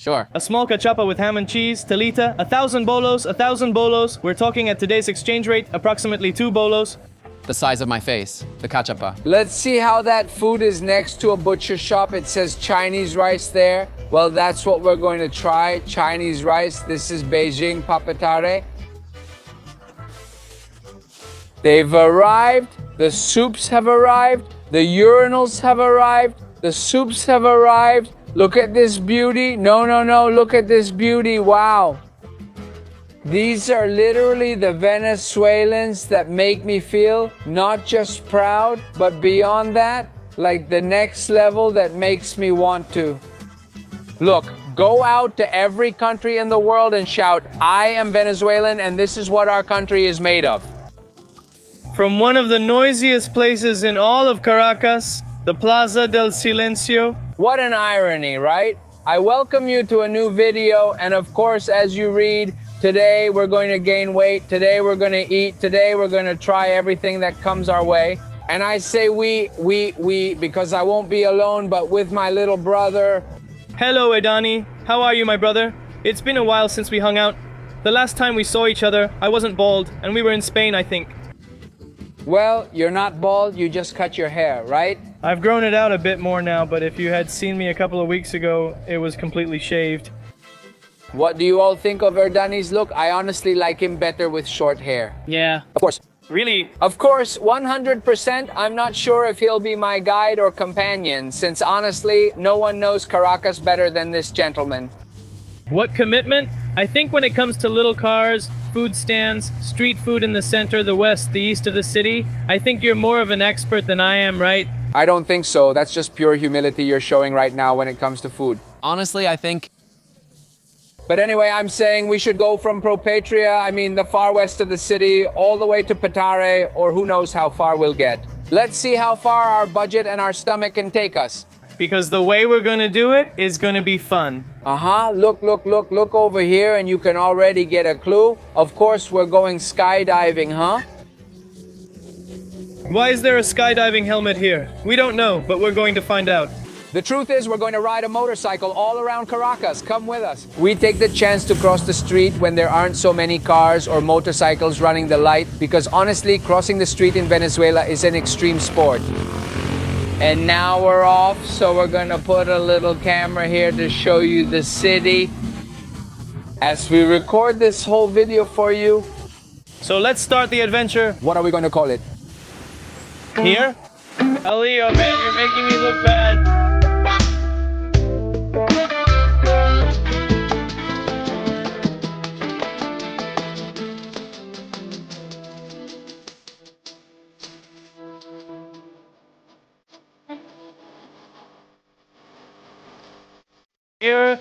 Sure. A small cachapa with ham and cheese, talita, 1,000 bolos, 1,000 bolos. We're talking at today's exchange rate, approximately 2 bolos. The size of my face. The cachapa. Let's see how that food is next to a butcher shop. It says Chinese rice there. Well, that's what we're going to try. Chinese rice. This is Beijing Propatria. They've arrived. The soups have arrived. The urinals have arrived. The soups have arrived. Look at this beauty. No. Look at this beauty. Wow. These are literally the Venezuelans that make me feel not just proud, but beyond that, like the next level that makes me want to. Look, go out to every country in the world and shout, I am Venezuelan and this is what our country is made of. From one of the noisiest places in all of Caracas, the Plaza del Silencio. What an irony, right? I welcome you to a new video, and of course, as you read, today we're going to gain weight, today we're going to eat, today we're going to try everything that comes our way. And I say we, because I won't be alone, but with my little brother. Hello, Edani. How are you, my brother? It's been a while since we hung out. The last time we saw each other, I wasn't bald, and we were in Spain, I think. Well, you're not bald, you just cut your hair, right? I've grown it out a bit more now, but if you had seen me a couple of weeks ago, it was completely shaved. What do you all think of Erdani's look? I honestly like him better with short hair. Yeah. Of course. Really? Of course, 100%. I'm not sure if he'll be my guide or companion, since honestly, no one knows Caracas better than this gentleman. What commitment? I think when it comes to little cars, food stands, street food in the center, the west, the east of the city, I think you're more of an expert than I am, right? I don't think so. That's just pure humility you're showing right now when it comes to food. Honestly, I think... But anyway, I'm saying we should go from Propatria, I mean the far west of the city, all the way to Petare, or who knows how far we'll get. Let's see how far our budget and our stomach can take us. Because the way we're gonna do it is gonna be fun. Look over here and you can already get a clue. Of course, we're going skydiving, huh? Why is there a skydiving helmet here? We don't know, but we're going to find out. The truth is, we're going to ride a motorcycle all around Caracas. Come with us. We take the chance to cross the street when there aren't so many cars or motorcycles running the light, because honestly, crossing the street in Venezuela is an extreme sport. And now we're off, so we're gonna put a little camera here to show you the city as we record this whole video for you. So let's start the adventure. What are we gonna call it? Here? Leo, man, you're making me look bad. Here.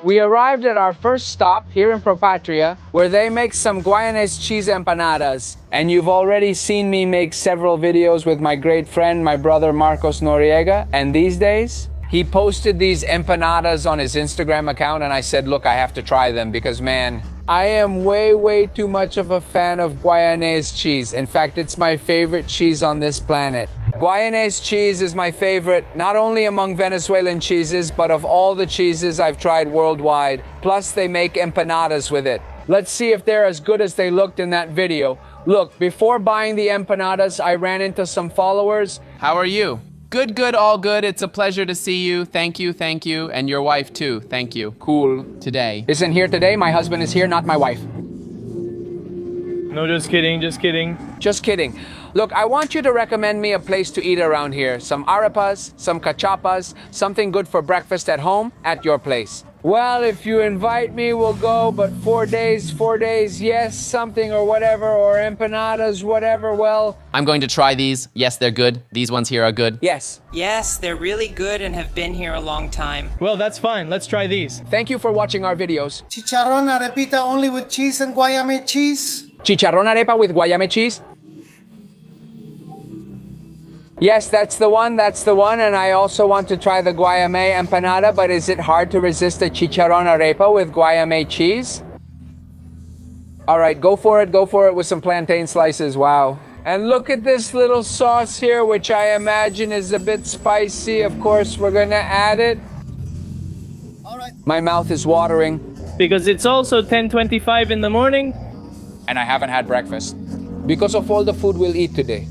We arrived at our first stop here in Propatria, where they make some Guayanés cheese empanadas. And you've already seen me make several videos with my great friend, my brother Marcos Noriega. And these days, he posted these empanadas on his Instagram account, and I said, look, I have to try them because, man, I am way too much of a fan of Guayanés cheese. In fact, it's my favorite cheese on this planet. Guayanés cheese is my favorite, not only among Venezuelan cheeses, but of all the cheeses I've tried worldwide. Plus, they make empanadas with it. Let's see if they're as good as they looked in that video. Look, before buying the empanadas, I ran into some followers. How are you? Good, all good. It's a pleasure to see you. Thank you. And your wife too. Thank you. Cool. Today. Isn't here today. My husband is here, not my wife. No, just kidding. Just kidding. Look, I want you to recommend me a place to eat around here. Some arepas, some cachapas, something good for breakfast at home, at your place. Well, if you invite me, we'll go, but 4 days, yes, something or whatever, or empanadas, whatever, well... I'm going to try these. Yes, they're good. These ones here are good. Yes. Yes, they're really good and have been here a long time. Well, that's fine. Let's try these. Thank you for watching our videos. Chicharrón arepita only with cheese and guayame cheese. Chicharrón arepa with guayame cheese? Yes, that's the one, and I also want to try the guayame empanada, but is it hard to resist a chicharrón arepa with guayame cheese? All right, go for it with some plantain slices, wow. And look at this little sauce here, which I imagine is a bit spicy. Of course, we're gonna add it. All right. My mouth is watering. Because it's also 10:25 in the morning. And I haven't had breakfast. Because of all the food we'll eat today.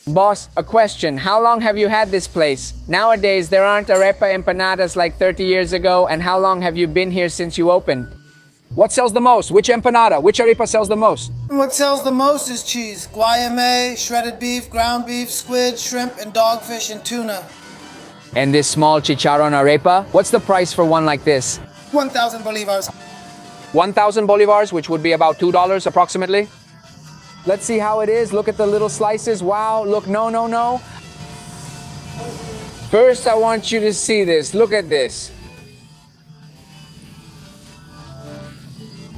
Boss, a question. How long have you had this place? Nowadays, there aren't arepa empanadas like 30 years ago. And how long have you been here since you opened? What sells the most? Which empanada? Which arepa sells the most? What sells the most is cheese. Guayame, shredded beef, ground beef, squid, shrimp, and dogfish and tuna. And this small chicharron arepa? What's the price for one like this? 1,000 bolivars. 1,000 bolivars, which would be about $2 approximately. Let's see how it is. Look at the little slices. Wow, look, no. First, I want you to see this. Look at this.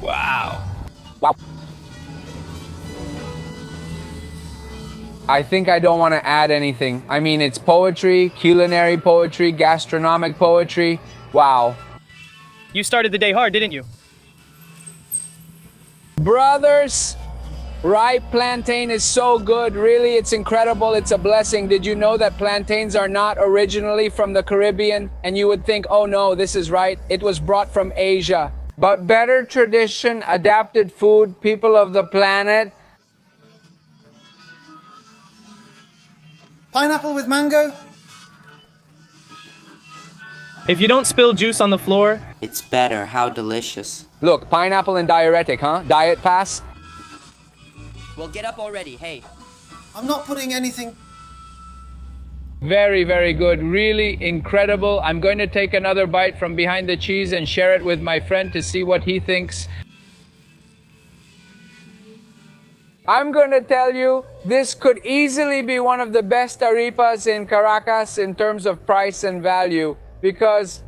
Wow. I think I don't want to add anything. I mean, it's poetry, culinary poetry, gastronomic poetry. Wow. You started the day hard, didn't you? Brothers, ripe plantain is so good. Really, it's incredible. It's a blessing. Did you know that plantains are not originally from the Caribbean? And you would think, oh no, this is right. It was brought from Asia. But better tradition, adapted food, people of the planet. Pineapple with mango. If you don't spill juice on the floor, It's better. How delicious. Look, pineapple and diuretic, huh? Diet pass? Well, get up already. Hey. I'm not putting anything. Very, very good. Really incredible. I'm going to take another bite from behind the cheese and share it with my friend to see what he thinks. I'm going to tell you, this could easily be one of the best arepas in Caracas in terms of price and value, because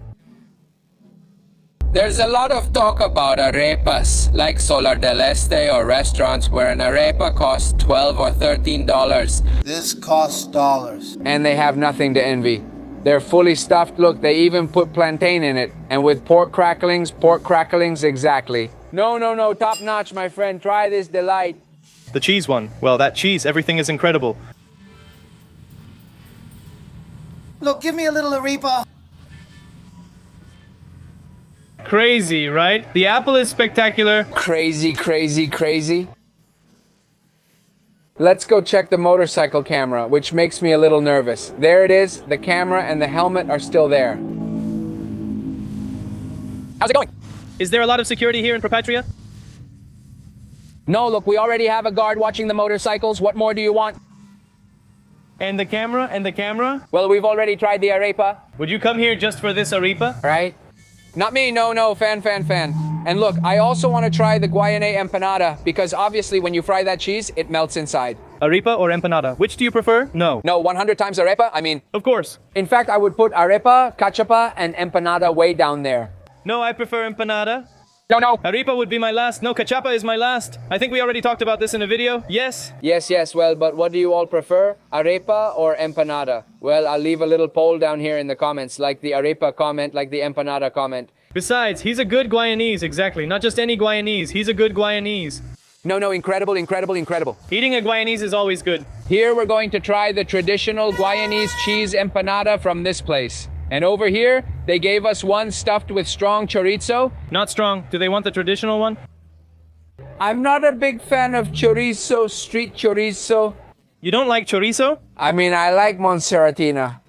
there's a lot of talk about arepas, like Solar del Este or restaurants where an arepa costs $12 or $13. This costs dollars. And they have nothing to envy. They're fully stuffed. Look, they even put plantain in it. And with pork cracklings exactly. No, top notch, my friend. Try this delight. The cheese one. Well, that cheese, everything is incredible. Look, give me a little arepa. crazy, right? The apple is spectacular. Crazy. Let's go check the motorcycle camera, which makes me a little nervous. There it is. The camera and the helmet are still there. How's it going? Is there a lot of security here in Propatria? No, look, we already have a guard watching the motorcycles. What more do you want? And the camera? And the camera? Well, we've already tried the arepa. Would you come here just for this arepa? Right? Not me, no, fan. And look, I also want to try the Guayanés empanada, because obviously when you fry that cheese, it melts inside. Arepa or empanada? Which do you prefer? No. No, 100 times arepa, I mean... Of course. In fact, I would put arepa, cachapa, and empanada way down there. No, I prefer empanada. No. Arepa would be my last. No, cachapa is my last. I think we already talked about this in a video. Yes? Yes, well, but what do you all prefer? Arepa or empanada? Well, I'll leave a little poll down here in the comments, like the arepa comment, like the empanada comment. Besides, he's a good Guayanese, exactly. Not just any Guayanese, he's a good Guayanese. No, incredible. Eating a Guayanese is always good. Here we're going to try the traditional Guayanese cheese empanada from this place. And over here, they gave us one stuffed with strong chorizo. Not strong. Do they want the traditional one? I'm not a big fan of chorizo, street chorizo. You don't like chorizo? I mean, I like Montserratina.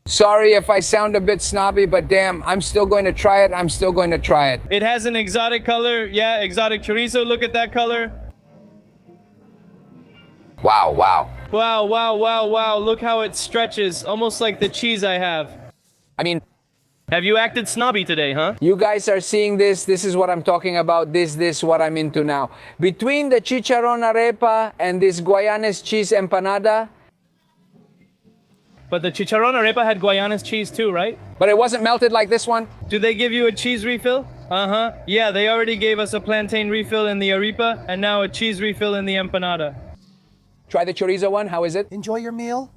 Sorry if I sound a bit snobby, but damn, I'm still going to try it. It has an exotic color. Yeah, exotic chorizo. Look at that color. Wow. Wow. Look how it stretches. Almost like the cheese I have. I mean... Have you acted snobby today, huh? You guys are seeing this. This is what I'm talking about. This what I'm into now. Between the chicharron arepa and this Guayanés cheese empanada... But the chicharron arepa had Guayanés cheese too, right? But it wasn't melted like this one? Do they give you a cheese refill? Uh-huh. Yeah, they already gave us a plantain refill in the arepa, and now a cheese refill in the empanada. Try the chorizo one. How is it? Enjoy your meal.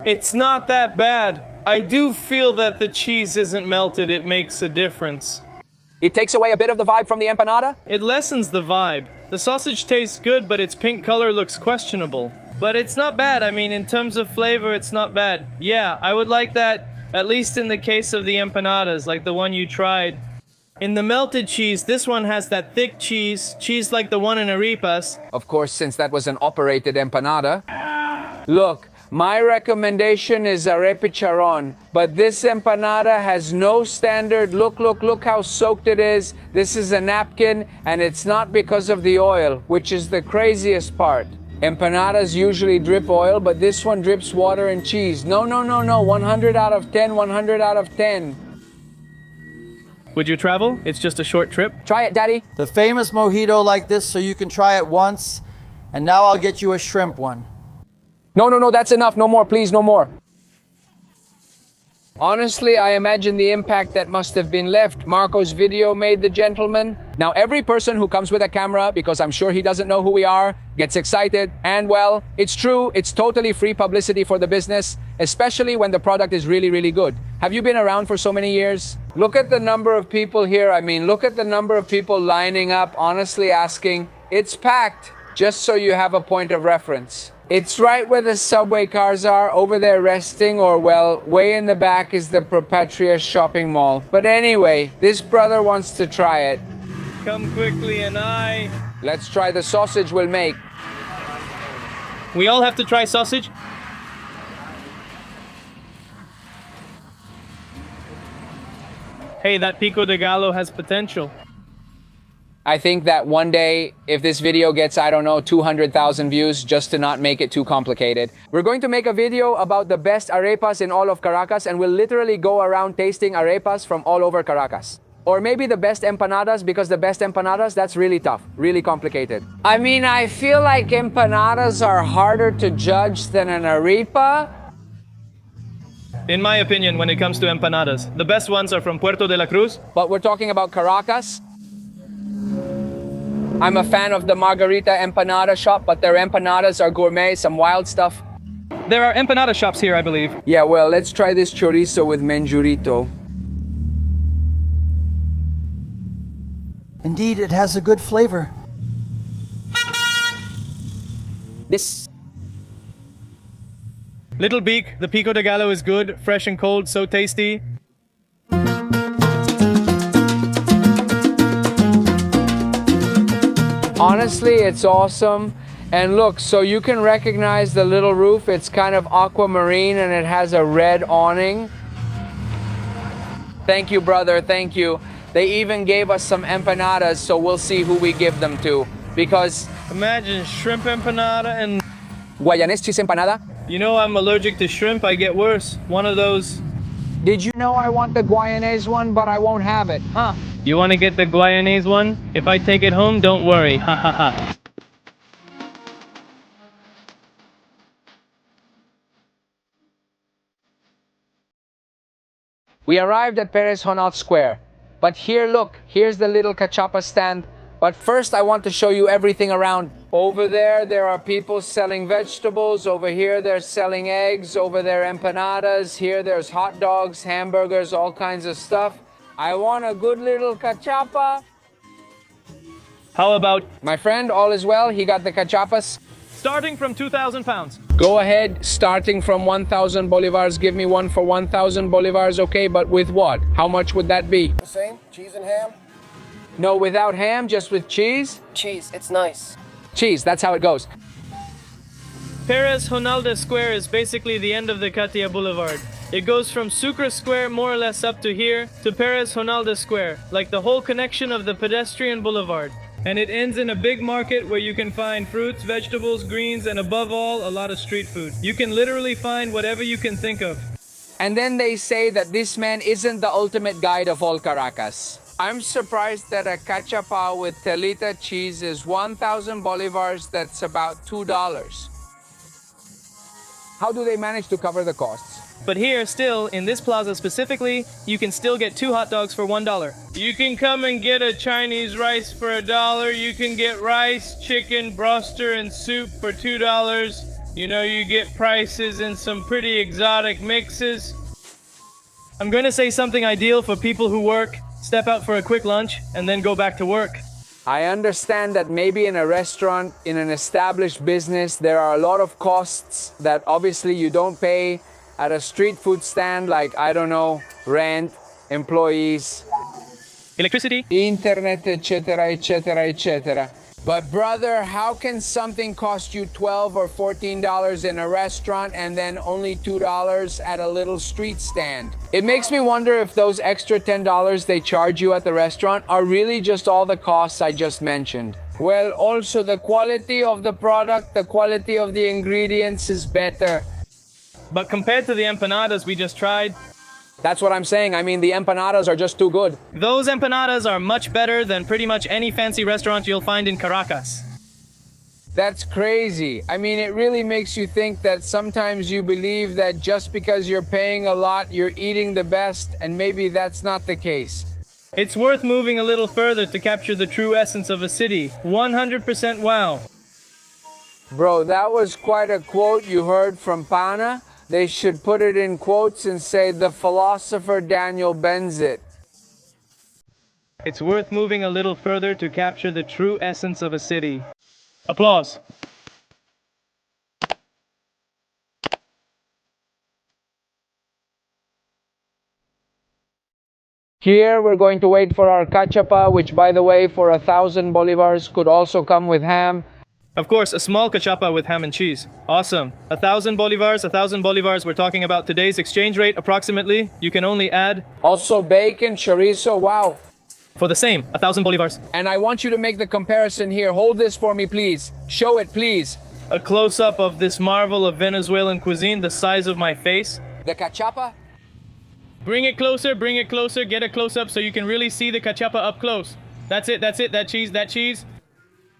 It's not that bad. I do feel that the cheese isn't melted. It makes a difference. It takes away a bit of the vibe from the empanada? It lessens the vibe. The sausage tastes good, but its pink color looks questionable. But it's not bad. I mean, in terms of flavor, it's not bad. Yeah, I would like that, at least in the case of the empanadas, like the one you tried. In the melted cheese, this one has that thick cheese like the one in Arepas. Of course, since that was an operated empanada. Look, my recommendation is arepa, but this empanada has no standard. Look how soaked it is. This is a napkin, and it's not because of the oil, which is the craziest part. Empanadas usually drip oil, but this one drips water and cheese. No. 100 out of 10, 100 out of 10. Would you travel? It's just a short trip. Try it, Daddy. The famous mojito like this so you can try it once, and now I'll get you a shrimp one. No, that's enough. No more, please, no more. Honestly, I imagine the impact that must have been left. Marco's video made the gentleman. Now, every person who comes with a camera, because I'm sure he doesn't know who we are, gets excited. And well, it's true, it's totally free publicity for the business, especially when the product is really, really good. Have you been around for so many years? Look at the number of people here. I mean, look at the number of people lining up, honestly asking. It's packed, just so you have a point of reference. It's right where the subway cars are, over there resting, or well, way in the back is the Propatria shopping mall. But anyway, this brother wants to try it. Come quickly and Let's try the sausage we'll make. We all have to try sausage? Hey, that pico de gallo has potential. I think that one day, if this video gets, I don't know, 200,000 views, just to not make it too complicated, we're going to make a video about the best arepas in all of Caracas, and we'll literally go around tasting arepas from all over Caracas. Or maybe the best empanadas, because the best empanadas, that's really tough, really complicated. I mean, I feel like empanadas are harder to judge than an arepa. In my opinion, when it comes to empanadas, the best ones are from Puerto de la Cruz. But we're talking about Caracas. I'm a fan of the Margarita empanada shop, but their empanadas are gourmet, some wild stuff. There are empanada shops here, I believe. Yeah, well, let's try this chorizo with menjurito. Indeed, it has a good flavor. This... Little Beak, the pico de gallo is good, fresh and cold, so tasty. Honestly, it's awesome. And look, so you can recognize the little roof. It's kind of aquamarine and it has a red awning. Thank you, brother, thank you. They even gave us some empanadas, so we'll see who we give them to. Because... Imagine shrimp empanada and... Guayanés cheese empanada? You know I'm allergic to shrimp, I get worse. One of those... Did you know I want the Guayanés one, but I won't have it, huh? You want to get the Guayanese one? If I take it home, don't worry. Ha ha ha. We arrived at Pérez Square. But here, look, here's the little Cachapas stand. But first, I want to show you everything around. Over there are people selling vegetables. Over here, they're selling eggs. Over there, empanadas. Here, there's hot dogs, hamburgers, all kinds of stuff. I want a good little cachapa. How about... My friend, all is well. He got the cachapas. Starting from 2,000 pounds. Go ahead, starting from 1,000 bolivars. Give me one for 1,000 bolivars, okay? But with what? How much would that be? The same? Cheese and ham? No, without ham, just with cheese? Cheese, it's nice. Cheese, that's how it goes. Pérez Bonalde Square is basically the end of the Catia Boulevard. It goes from Sucre Square more or less up to here to Pérez Bonalde Square, like the whole connection of the pedestrian boulevard. And it ends in a big market where you can find fruits, vegetables, greens, and above all, a lot of street food. You can literally find whatever you can think of. And then they say that this man isn't the ultimate guide of all Caracas. I'm surprised that a cachapa with telita cheese is 1,000 bolivars, that's about $2. How do they manage to cover the costs? But here, still, in this plaza specifically, you can still get 2 hot dogs for $1. You can come and get a Chinese rice for $1. You can get rice, chicken, broster, and soup for $2. You know, you get prices in some pretty exotic mixes. I'm going to say something ideal for people who work step out for a quick lunch, and then go back to work. I understand that maybe in a restaurant, in an established business, there are a lot of costs that obviously you don't pay at a street food stand, like, I don't know, rent, employees, Electricity? internet, etc., etc., etc. But brother, how can something cost you $12 or $14 in a restaurant and then only $2 at a little street stand? It makes me wonder if those extra $10 they charge you at the restaurant are really just all the costs I just mentioned. Well, also the quality of the product, the quality of the ingredients is better. But compared to the empanadas we just tried, That's what I'm saying. I mean, the empanadas are just too good. those empanadas are much better than pretty much any fancy restaurant you'll find in Caracas. That's crazy. I mean, it really makes you think that sometimes you believe that just because you're paying a lot, you're eating the best, and maybe that's not the case. It's worth moving a little further to capture the true essence of a city. 100% wow. Bro, that was quite a quote you heard from Pana. They should put it in quotes and say, the philosopher Daniel Benzit. It's worth moving a little further to capture the true essence of a city. Applause. Here, we're going to wait for our cachapa, which, by the way, for 1,000 bolivars could also come with ham. Of course, a small cachapa with ham and cheese. Awesome. 1,000 bolivars, 1,000 bolivars. We're talking about today's exchange rate approximately. You can only add, Also bacon, chorizo, wow. for the same, 1,000 bolivars. And I want you to make the comparison here. Hold this for me, please. Show it, please. A close-up of this marvel of Venezuelan cuisine the size of my face. The cachapa? Bring it closer, get a close-up so you can really see the cachapa up close. That's it, that cheese.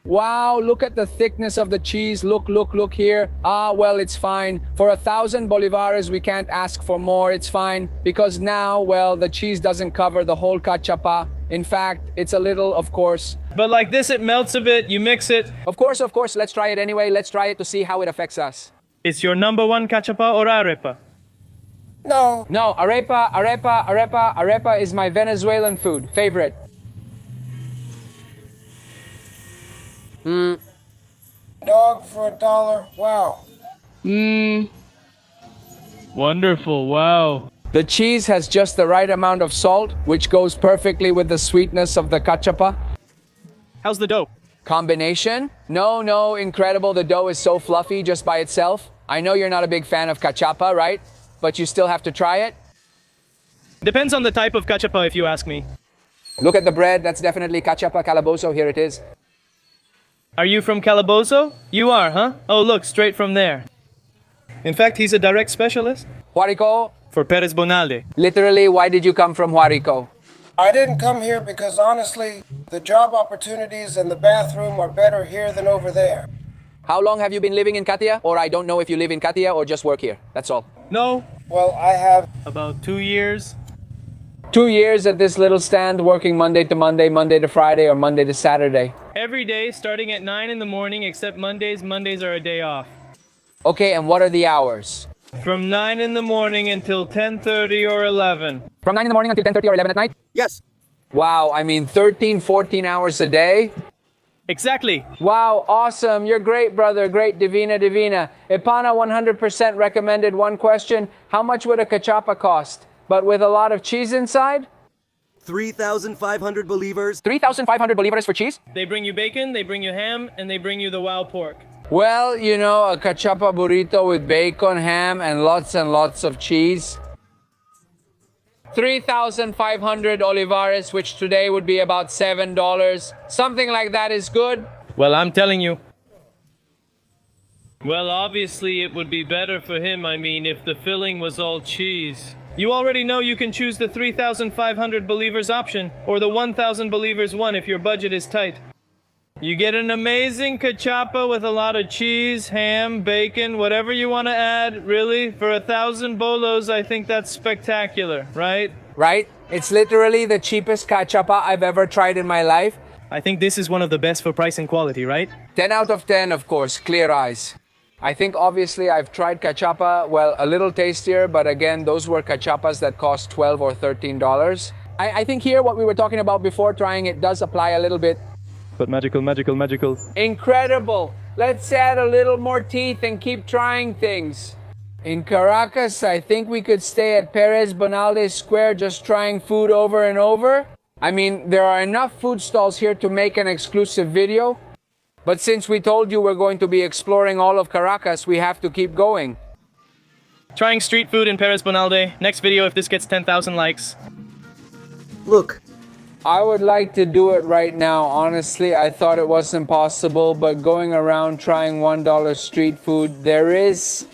Wow, look at the thickness of the cheese. Look here. Ah, well, it's fine. For 1,000 bolivares, we can't ask for more. It's fine. Because now, well, the cheese doesn't cover the whole cachapa. In fact, it's a little, of course. But like this, it melts a bit, you mix it. Of course, let's try it anyway. Let's try it to see how it affects us. It's your number one cachapa or arepa? No, No, arepa is my Venezuelan food. Favorite. dog for $1. Wow. Wonderful, wow. The cheese has just the right amount of salt, which goes perfectly with the sweetness of the cachapa. How's the dough? Combination? No, incredible. The dough is so fluffy just by itself. I know you're not a big fan of cachapa, right? But you still have to try it. Depends on the type of cachapa if you ask me. Look at the bread. That's definitely cachapa calabozo. Here it is. Are you from Calabozo? You are, huh? Oh, look, straight from there. In fact, he's a direct specialist Huarico? for Pérez Bonalde. Literally, why did you come from Huarico? I didn't come here because honestly, the job opportunities and the bathroom are better here than over there. How long have you been living in Catia? Or I don't know if you live in Catia or just work here. That's all. No, Well, I have about 2 years. 2 years at this little stand, working Monday to Monday, Monday to Friday, or Monday to Saturday. Every day, starting at 9 in the morning, except Mondays. Mondays are a day off. Okay, and what are the hours? From 9 in the morning until 10:30 or 11. From 9 in the morning until 10:30 or 11 at night? Yes. Wow, I mean 13, 14 hours a day? Exactly. Wow, awesome. You're great, brother. Great. Divina. Ipana 100% recommended. One question. How much would a cachapa cost? But with a lot of cheese inside? 3,500 bolivars. 3,500 bolivars for cheese? They bring you bacon, they bring you ham, and they bring you the wow pork. Well, you know, a cachapa burrito with bacon, ham, and lots of cheese. 3,500 olivares, which today would be about $7. Something like that is good. Well, I'm telling you. Well, obviously it would be better for him, I mean, if the filling was all cheese. You already know you can choose the 3,500 bolivars option, or the 1,000 bolivars one if your budget is tight. You get an amazing cachapa with a lot of cheese, ham, bacon, whatever you want to add, really. For 1,000 bolos, I think that's spectacular, right? Right? It's literally the cheapest cachapa I've ever tried in my life. I think this is one of the best for price and quality, right? 10 out of 10, of course, clear eyes. I think obviously I've tried cachapa, well, a little tastier, but again, those were cachapas that cost $12 or $13. I think here what we were talking about before, trying it does apply a little bit. But magical, magical, magical. Incredible. Let's add a little more teeth and keep trying things. In Caracas, I think we could stay at Pérez Bonalde Square just trying food over and over. I mean, there are enough food stalls here to make an exclusive video. But since we told you we're going to be exploring all of Caracas, we have to keep going. Trying street food in Pérez Bonalde. Next video if this gets 10,000 likes. Look, I would like to do it right now. Honestly, I thought it was impossible, but going around trying $1 street food, there's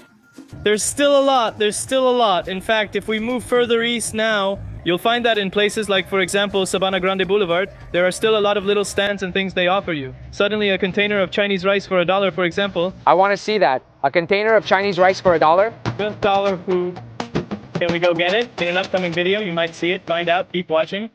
still a lot. There's still a lot. In fact, if we move further east now, you'll find that in places like, for example, Sabana Grande Boulevard, there are still a lot of little stands and things they offer you. Suddenly a container of Chinese rice for $1, for example. I want to see that. A container of Chinese rice for $1? Just dollar food. Can we go get it? In an upcoming video, you might see it, find out, keep watching.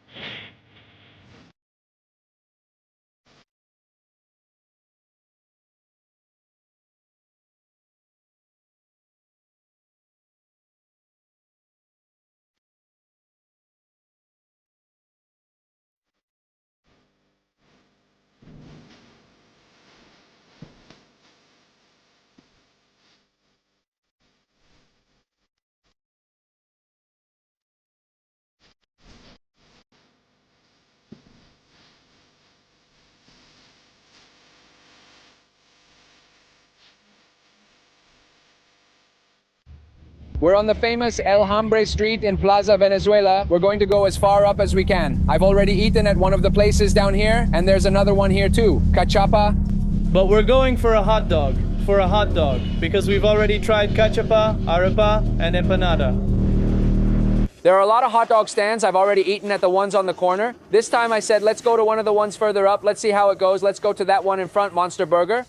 We're on the famous El Hambre Street in Plaza Venezuela. We're going to go as far up as we can. I've already eaten at one of the places down here, and there's another one here too. Cachapa. But we're going for a hot dog. For a hot dog. Because we've already tried cachapa, arepa, and empanada. There are a lot of hot dog stands. I've already eaten at the ones on the corner. This time I said, let's go to one of the ones further up. Let's see how it goes. Let's go to that one in front, Monster Burger.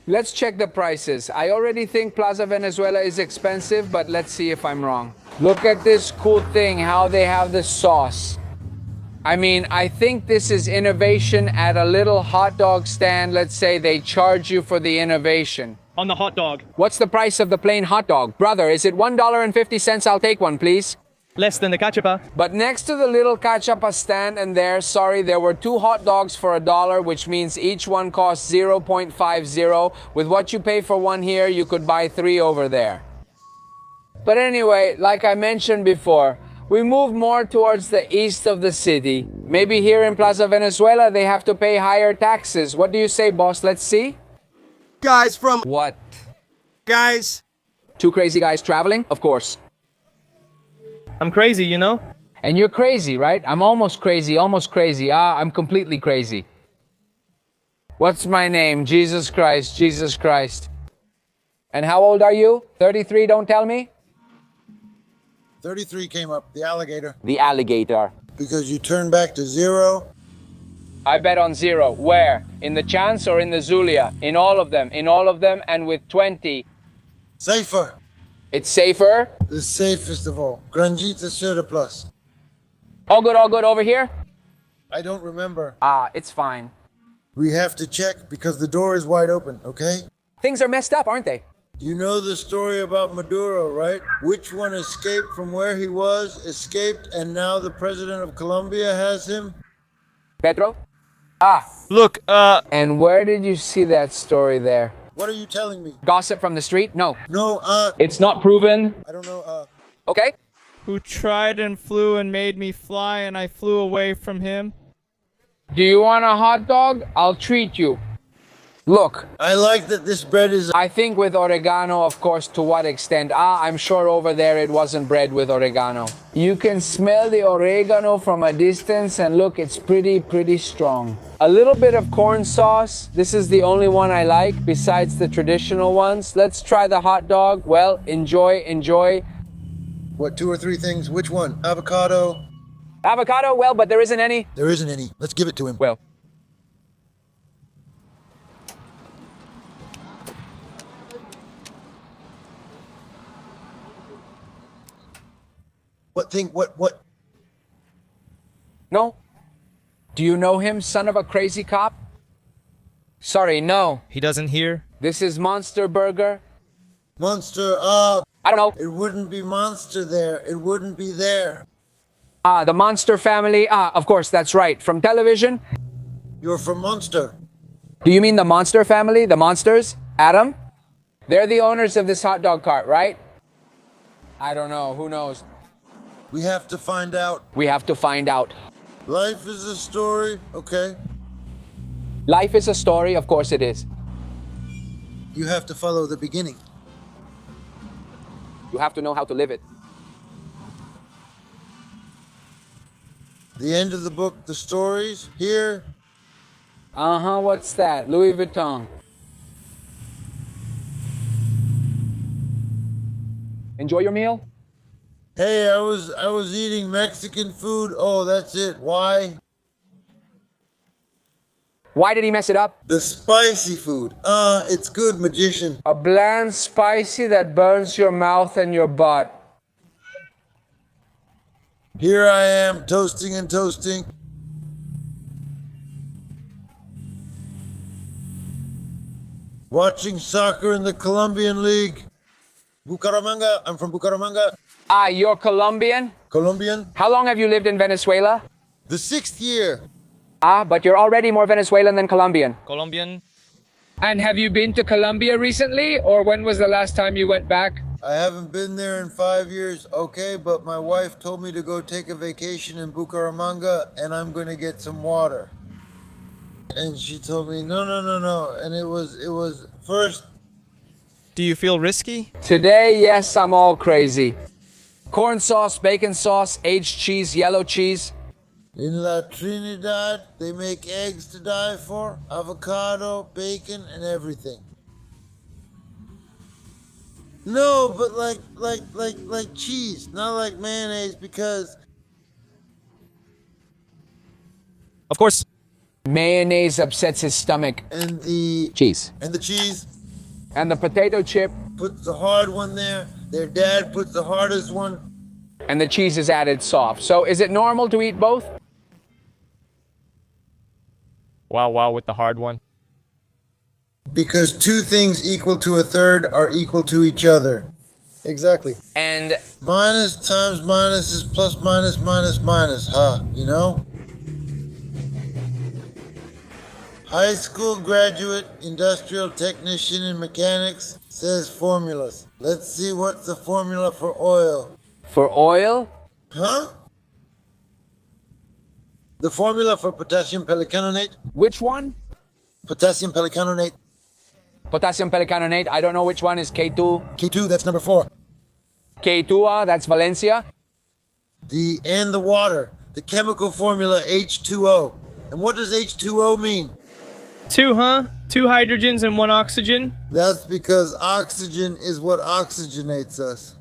Let's check the prices. I already think Plaza Venezuela is expensive, but let's see if I'm wrong. Look at this cool thing, how they have the sauce. I mean, I think this is innovation at a little hot dog stand. Let's say they charge you for the innovation. On the hot dog. What's the price of the plain hot dog? Brother, is it $1.50? I'll take one, please. Less than the cachapa. But next to the little cachapa stand and there, sorry, there were 2 hot dogs for $1, which means each one costs 0.50. With what you pay for one here, you could buy 3 over there. But anyway, like I mentioned before, we move more towards the east of the city. Maybe here in Plaza Venezuela, they have to pay higher taxes. What do you say, boss? Let's see. guys from... What? Guys. 2 crazy guys traveling? Of course. I'm crazy, you know? And you're crazy, right? I'm almost crazy, almost crazy. I'm completely crazy. What's my name? Jesus Christ, Jesus Christ. And how old are you? 33, don't tell me? 33 came up, the alligator. The alligator. Because you turned back to 0. I bet on 0. Where? In the chance or in the Zulia? In all of them. In all of them, and with 20. Safer. It's safer? The safest of all. Grandita surplus. All good over here? I don't remember. It's fine. We have to check because the door is wide open, okay? Things are messed up, aren't they? You know the story about Maduro, right? Which one escaped from where he was, escaped, and now the president of Colombia has him? Petro? Look, And where did you see that story there? What are you telling me? Gossip from the street? No. No, It's not proven. I don't know, Okay? who tried and flew and made me fly and I flew away from him? Do you want a hot dog? I'll treat you. Look, I like that this bread is... I think with oregano, of course, to what extent? I'm sure over there it wasn't bread with oregano. You can smell the oregano from a distance and look, it's pretty strong. A little bit of corn sauce. This is the only one I like besides the traditional ones. Let's try the hot dog. Well, enjoy. What, 2 or 3 things? Which one? Avocado? Avocado? Well, but there isn't any. There isn't any. Let's give it to him. Well. What thing? What? No? Do you know him, son of a crazy cop? Sorry, no. He doesn't hear? This is Monster Burger. Monster, I don't know. it wouldn't be monster there. It wouldn't be there. The Monster family. Of course, that's right. From television. You're from Munster. Do you mean the Monster family? The Monsters? Adam? They're the owners of this hot dog cart, right? I don't know. Who knows? We have to find out. We have to find out. Life is a story, okay? Life is a story. Of course it is. You have to follow the beginning. You have to know how to live it. The end of the book, the stories, here. What's that? Louis Vuitton. Enjoy your meal? Hey, I was eating Mexican food. Oh, that's it. Why? Why did he mess it up? The spicy food. It's good, magician. A bland spicy that burns your mouth and your butt. Here I am, toasting and toasting. Watching soccer in the Colombian League. Bucaramanga. I'm from Bucaramanga. You're Colombian? Colombian. How long have you lived in Venezuela? The 6th year. But you're already more Venezuelan than Colombian. Colombian. And have you been to Colombia recently, or when was the last time you went back? I haven't been there in 5 years, okay, but my wife told me to go take a vacation in Bucaramanga and I'm going to get some water. And she told me, no. And it was first. Do you feel risky? Today, yes, I'm all crazy. Corn sauce, bacon sauce, aged cheese, yellow cheese. In La Trinidad, they make eggs to die for, avocado, bacon, and everything. No, but like cheese, not like mayonnaise, because Of course. Mayonnaise upsets his stomach. and the Cheese. cheese And the potato chip. puts the hard one there. Their dad puts the hardest one. And the cheese is added soft. So is it normal to eat both? Wow, with the hard one. Because two things equal to a third are equal to each other. Exactly. And Minus times minus is plus minus minus minus, huh? You know? High school graduate, industrial technician in mechanics says formulas. Let's see what's the formula for oil. for oil? Huh? The formula for potassium pericarbonate? Which one? Potassium pericarbonate. Potassium pericarbonate. I don't know which one is K2. K2, that's number 4. K2, that's Valencia. The water. The chemical formula H2O. And what does H2O mean? 2, huh? 2 hydrogens and 1 oxygen. That's because oxygen is what oxygenates us.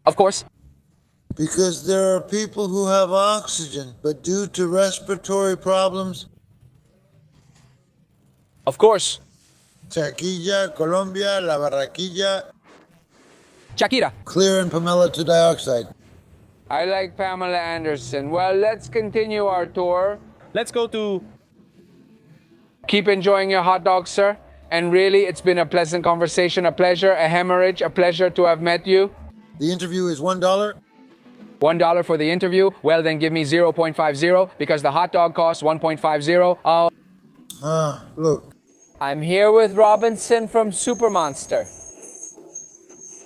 Of course. Because there are people who have oxygen, but due to respiratory problems, Of course. Chaquilla, Colombia, La Barraquilla, Shakira. clear and Pamela to dioxide. I like Pamela Anderson. Well, let's continue our tour. Let's go to... Keep enjoying your hot dog, sir. And really, it's been a pleasant conversation, a pleasure, a hemorrhage, a pleasure to have met you. The interview is $1. $1 for the interview. Well, then give me 0.50 because the hot dog costs 1.50. Look. I'm here with Robinson from Super Monster.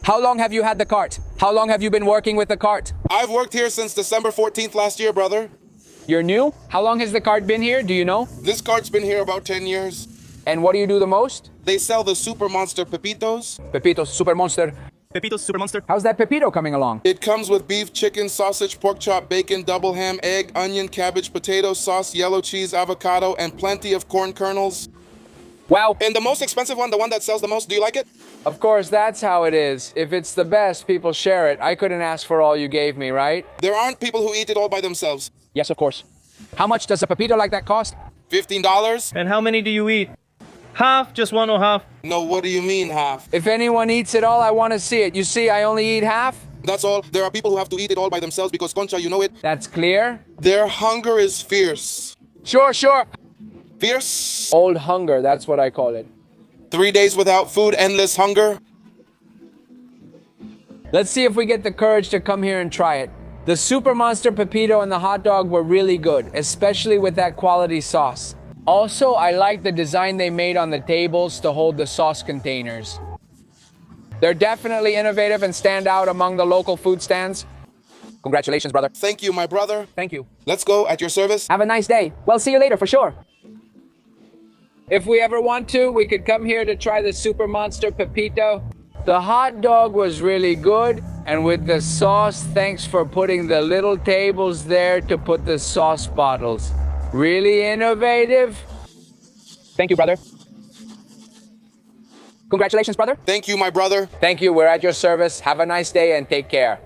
How long have you had the cart? How long have you been working with the cart? I've worked here since December 14th last year, brother. You're new? How long has the cart been here? Do you know? This cart's been here about 10 years. And what do you do the most? They sell the Super Monster Pepitos. Pepitos, Super Monster. Pepitos Super Monster. How's that Pepito coming along? It comes with beef, chicken, sausage, pork chop, bacon, double ham, egg, onion, cabbage, potato, sauce, yellow cheese, avocado, and plenty of corn kernels. Wow. And the most expensive one, the one that sells the most, do you like it? Of course, that's how it is. If it's the best, people share it. I couldn't ask for all you gave me, right? There aren't people who eat it all by themselves. Yes, of course. How much does a Pepito like that cost? $15? And how many do you eat? Half? Just 1 or half? No, what do you mean half? If anyone eats it all, I want to see it. You see, I only eat half. That's all. There are people who have to eat it all by themselves because, Concha, you know it. That's clear. Their hunger is fierce. Sure. Fierce? Old hunger, that's what I call it. 3 days without food, endless hunger. Let's see if we get the courage to come here and try it. The Super Monster Pepito and the hot dog were really good, especially with that quality sauce. Also, I like the design they made on the tables to hold the sauce containers. They're definitely innovative and stand out among the local food stands. Congratulations, brother. Thank you, my brother. Thank you. Let's go, at your service. Have a nice day. Well, see you later for sure. If we ever want to, we could come here to try the Super Monster Pepito. The hot dog was really good, and with the sauce, thanks for putting the little tables there to put the sauce bottles. Really innovative. Thank you, brother. Congratulations, brother. Thank you, my brother. Thank you. We're at your service. Have a nice day and take care.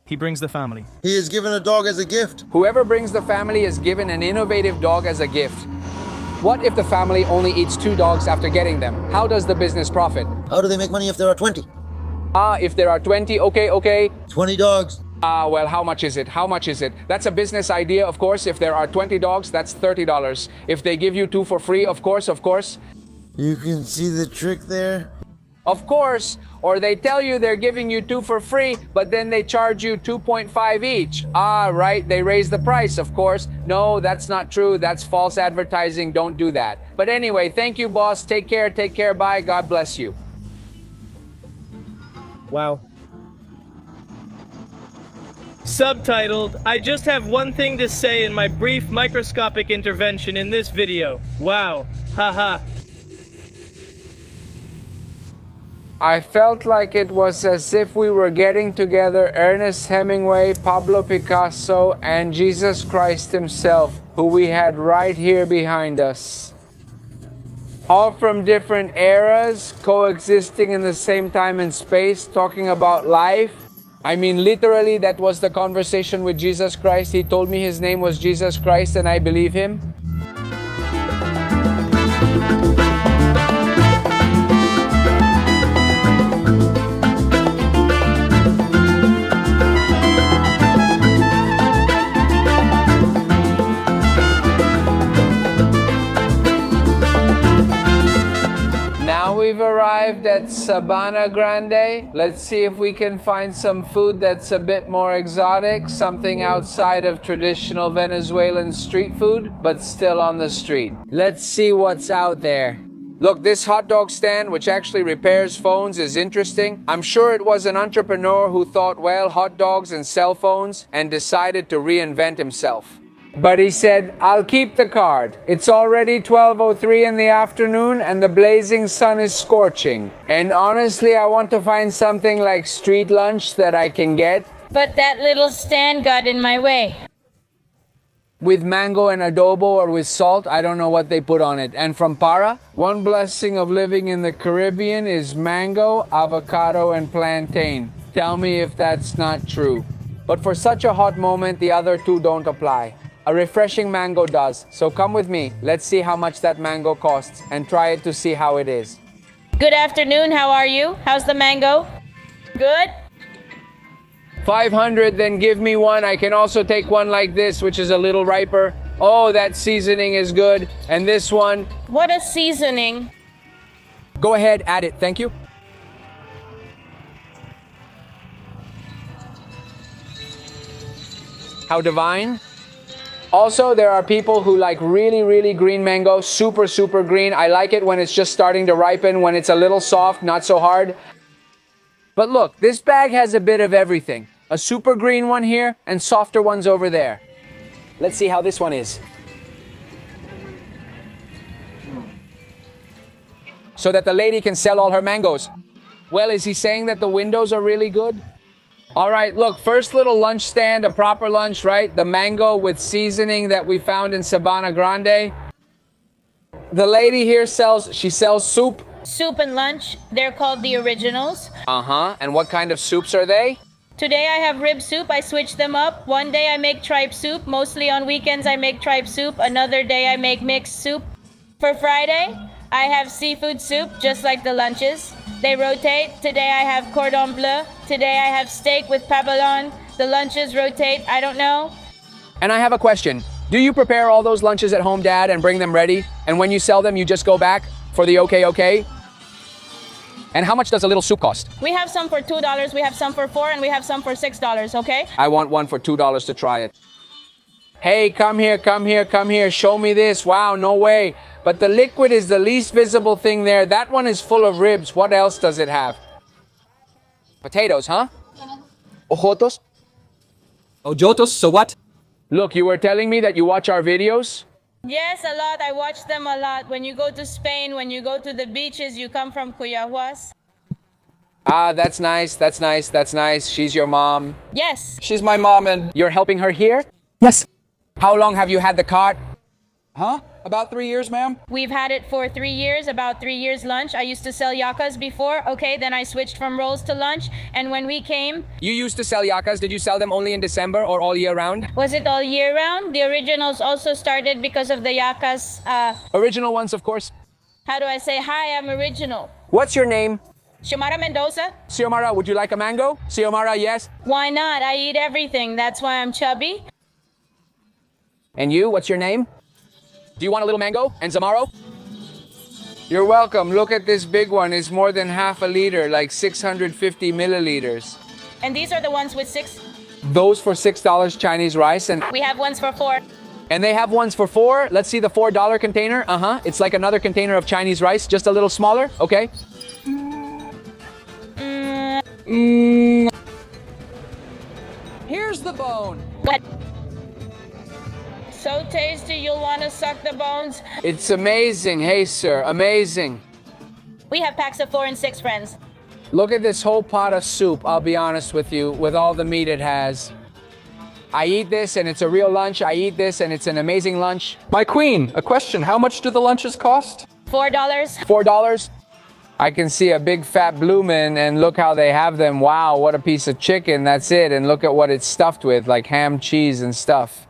He brings the family. He is given a dog as a gift. Whoever brings the family is given an innovative dog as a gift. What if the family only eats 2 dogs after getting them? How does the business profit? How do they make money if there are 20? If there are 20, okay. 20 dogs. Well, how much is it? How much is it? That's a business idea, of course. If there are 20 dogs, that's $30. If they give you 2 for free, of course. You can see the trick there. Of course. Or they tell you they're giving you 2 for free, but then they charge you 2.5 each. Right, they raise the price, of course. No, that's not true. That's false advertising. Don't do that. But anyway, thank you, boss. Take care, bye. God bless you. Wow. Subtitled, I just have one thing to say in my brief microscopic intervention in this video. Wow. Haha. I felt like it was as if we were getting together Ernest Hemingway, Pablo Picasso, and Jesus Christ himself, who we had right here behind us. All from different eras, coexisting in the same time and space, talking about life. I mean, literally, that was the conversation with Jesus Christ. He told me his name was Jesus Christ, and I believe him. We've arrived at Sabana Grande. Let's see if we can find some food that's a bit more exotic, something outside of traditional Venezuelan street food, but still on the street. Let's see what's out there. Look, this hot dog stand, which actually repairs phones, is interesting. I'm sure it was an entrepreneur who thought, well, hot dogs and cell phones, and decided to reinvent himself. But he said, I'll keep the card. It's already 12:03 in the afternoon and the blazing sun is scorching. And honestly, I want to find something like street lunch that I can get. But that little stand got in my way. With mango and adobo or with salt, I don't know what they put on it. And from Para, one blessing of living in the Caribbean is mango, avocado, and plantain. Tell me if that's not true. But for such a hot moment, the other 2 don't apply. A refreshing mango does, so come with me. Let's see how much that mango costs and try it to see how it is. Good afternoon, how are you? How's the mango? Good? 500, then give me one. I can also take one like this, which is a little riper. Oh, that seasoning is good. And this one. What a seasoning. Go ahead, add it. Thank you. How divine. Also, there are people who like really green mango, super green. I like it when it's just starting to ripen, when it's a little soft, not so hard. But look, this bag has a bit of everything. A super green one here and softer ones over there. Let's see how this one is. So that the lady can sell all her mangoes. Well, is he saying that the windows are really good? All right, look, first little lunch stand, a proper lunch, right? The mango with seasoning that we found in Sabana Grande. The lady here sells soup. Soup and lunch. They're called the originals. And what kind of soups are they? Today I have rib soup. I switch them up. One day I make tripe soup. Mostly on weekends I make tripe soup. Another day I make mixed soup. For Friday, I have seafood soup, just like the lunches. They rotate. Today I have cordon bleu. Today I have steak with papillon. The lunches rotate. I don't know. And I have a question. Do you prepare all those lunches at home, Dad, and bring them ready? And when you sell them, you just go back for the okay? And how much does a little soup cost? We have some for $2, we have some for $4, and we have some for $6, okay? I want one for $2 to try it. Hey, come here, come here, come here. Show me this. Wow, no way. But the liquid is the least visible thing there. That one is full of ribs. What else does it have? Potatoes, huh? Ojotos? Ojotos, so what? Look, you were telling me that you watch our videos? Yes, a lot. I watch them a lot. When you go to Spain, when you go to the beaches, you come from Cuyahuas. Ah, that's nice, that's nice, that's nice. She's your mom. Yes. She's my mom and... You're helping her here? Yes. How long have you had the cart? Huh? About 3 years, ma'am? We've had it for 3 years, about 3 years lunch. I used to sell yakas before, okay? Then I switched from rolls to lunch. And when we came... You used to sell yakas. Did you sell them only in December or all year round? Was it all year round? The originals also started because of the yakas. Original ones, of course. How do I say, hi, I'm original. What's your name? Xiomara Mendoza. Xiomara, would you like a mango? Xiomara, yes. Why not? I eat everything. That's why I'm chubby. And you, what's your name? Do you want a little mango and Zamaro? You're welcome. Look at this big one. It's more than half a liter, like 650 milliliters. And these are the ones with 6. Those for $6 Chinese rice. And We have ones for 4. And they have ones for $4. Let's see the $4 container. Uh-huh. It's like another container of Chinese rice, just a little smaller. Okay. Here's the bone. What? So tasty, you'll want to suck the bones. It's amazing. Hey, sir. Amazing. We have packs of 4 and 6, friends. Look at this whole pot of soup, I'll be honest with you, with all the meat it has. I eat this and it's a real lunch. I eat this and it's an amazing lunch. My queen, a question. How much do the lunches cost? $4. $4? I can see a big fat bloomin' and look how they have them. Wow, what a piece of chicken. That's it. And look at what it's stuffed with, like ham, cheese, and stuff.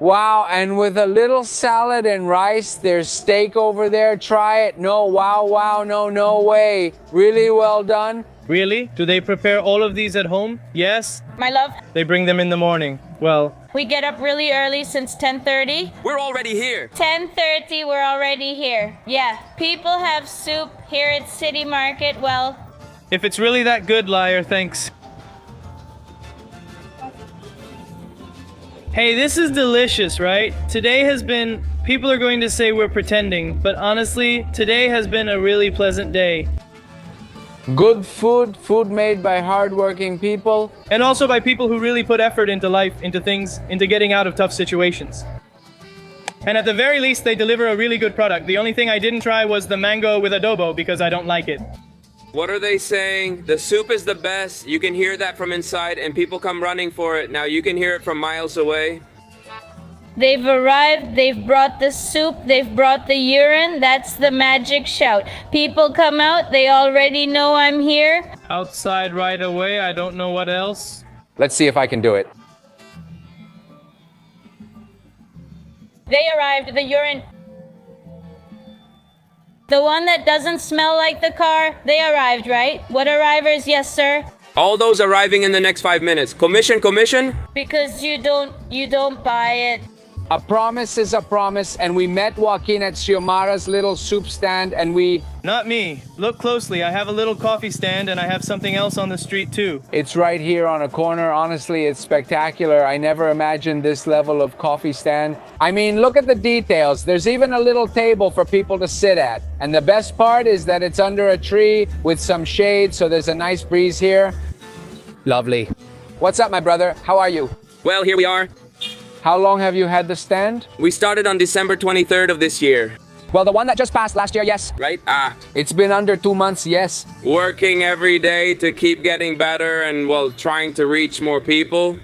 Wow, and with a little salad and rice, there's steak over there. Try it. No, wow, no way. Really well done. Really? Do they prepare all of these at home? Yes? My love, They bring them in the morning. Well, we get up really early since 10:30. We're already here. 10:30, we're already here. Yeah, people have soup here at City Market. Well, if it's really that good, liar, thanks. Hey, this is delicious, right? Today has been... People are going to say we're pretending, but honestly, today has been a really pleasant day. Good food, food made by hardworking people. And also by people who really put effort into life, into things, into getting out of tough situations. And at the very least, they deliver a really good product. The only thing I didn't try was the mango with adobo because I don't like it. What are they saying? The soup is the best. You can hear that from inside and people come running for it. Now you can hear it from miles away. they've arrived, they've brought the soup, they've brought the urine. That's the magic shout. People come out, they already know I'm here. Outside right away, I don't know what else. Let's see if I can do it. They arrived, the urine. The one that doesn't smell like the car, they arrived, right? What arrivers? Yes, sir. All those arriving in the next 5 minutes. Commission, commission? Because you don't buy it. A promise is a promise, and we met Joaquin at Xiomara's little soup stand, and we... Not me. Look closely. I have a little coffee stand, and I have something else on the street, too. It's right here on a corner. Honestly, it's spectacular. I never imagined this level of coffee stand. I mean, look at the details. There's even a little table for people to sit at. And the best part is that it's under a tree with some shade, so there's a nice breeze here. Lovely. What's up, my brother? How are you? Well, here we are. How long have you had the stand? We started on December 23rd of this year. Well, the one that just passed last year, yes. Right? It's been under 2 months, yes. Working every day to keep getting better and, well, trying to reach more people.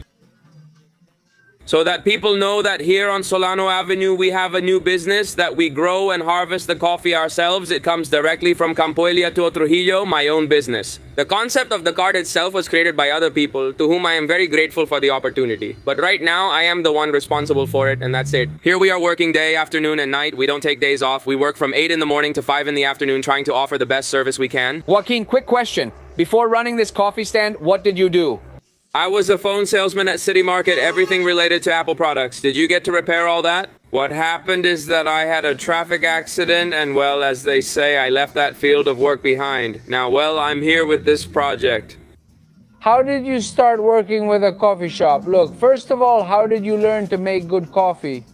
So that people know that here on Solano Avenue, we have a new business that we grow and harvest the coffee ourselves. It comes directly from Campo Eliato Trujillo, my own business. The concept of the card itself was created by other people, to whom I am very grateful for the opportunity. But right now, I am the one responsible for it, and that's it. Here we are working day, afternoon, and night. We don't take days off. We work from 8 in the morning to 5 in the afternoon, trying to offer the best service we can. Joaquin, quick question. Before running this coffee stand, what did you do? I was a phone salesman at City Market, everything related to Apple products. Did you get to repair all that? What happened is that I had a traffic accident and, well, as they say, I left that field of work behind. Now, well, I'm here with this project. How did you start working with a coffee shop? Look, first of all, how did you learn to make good coffee?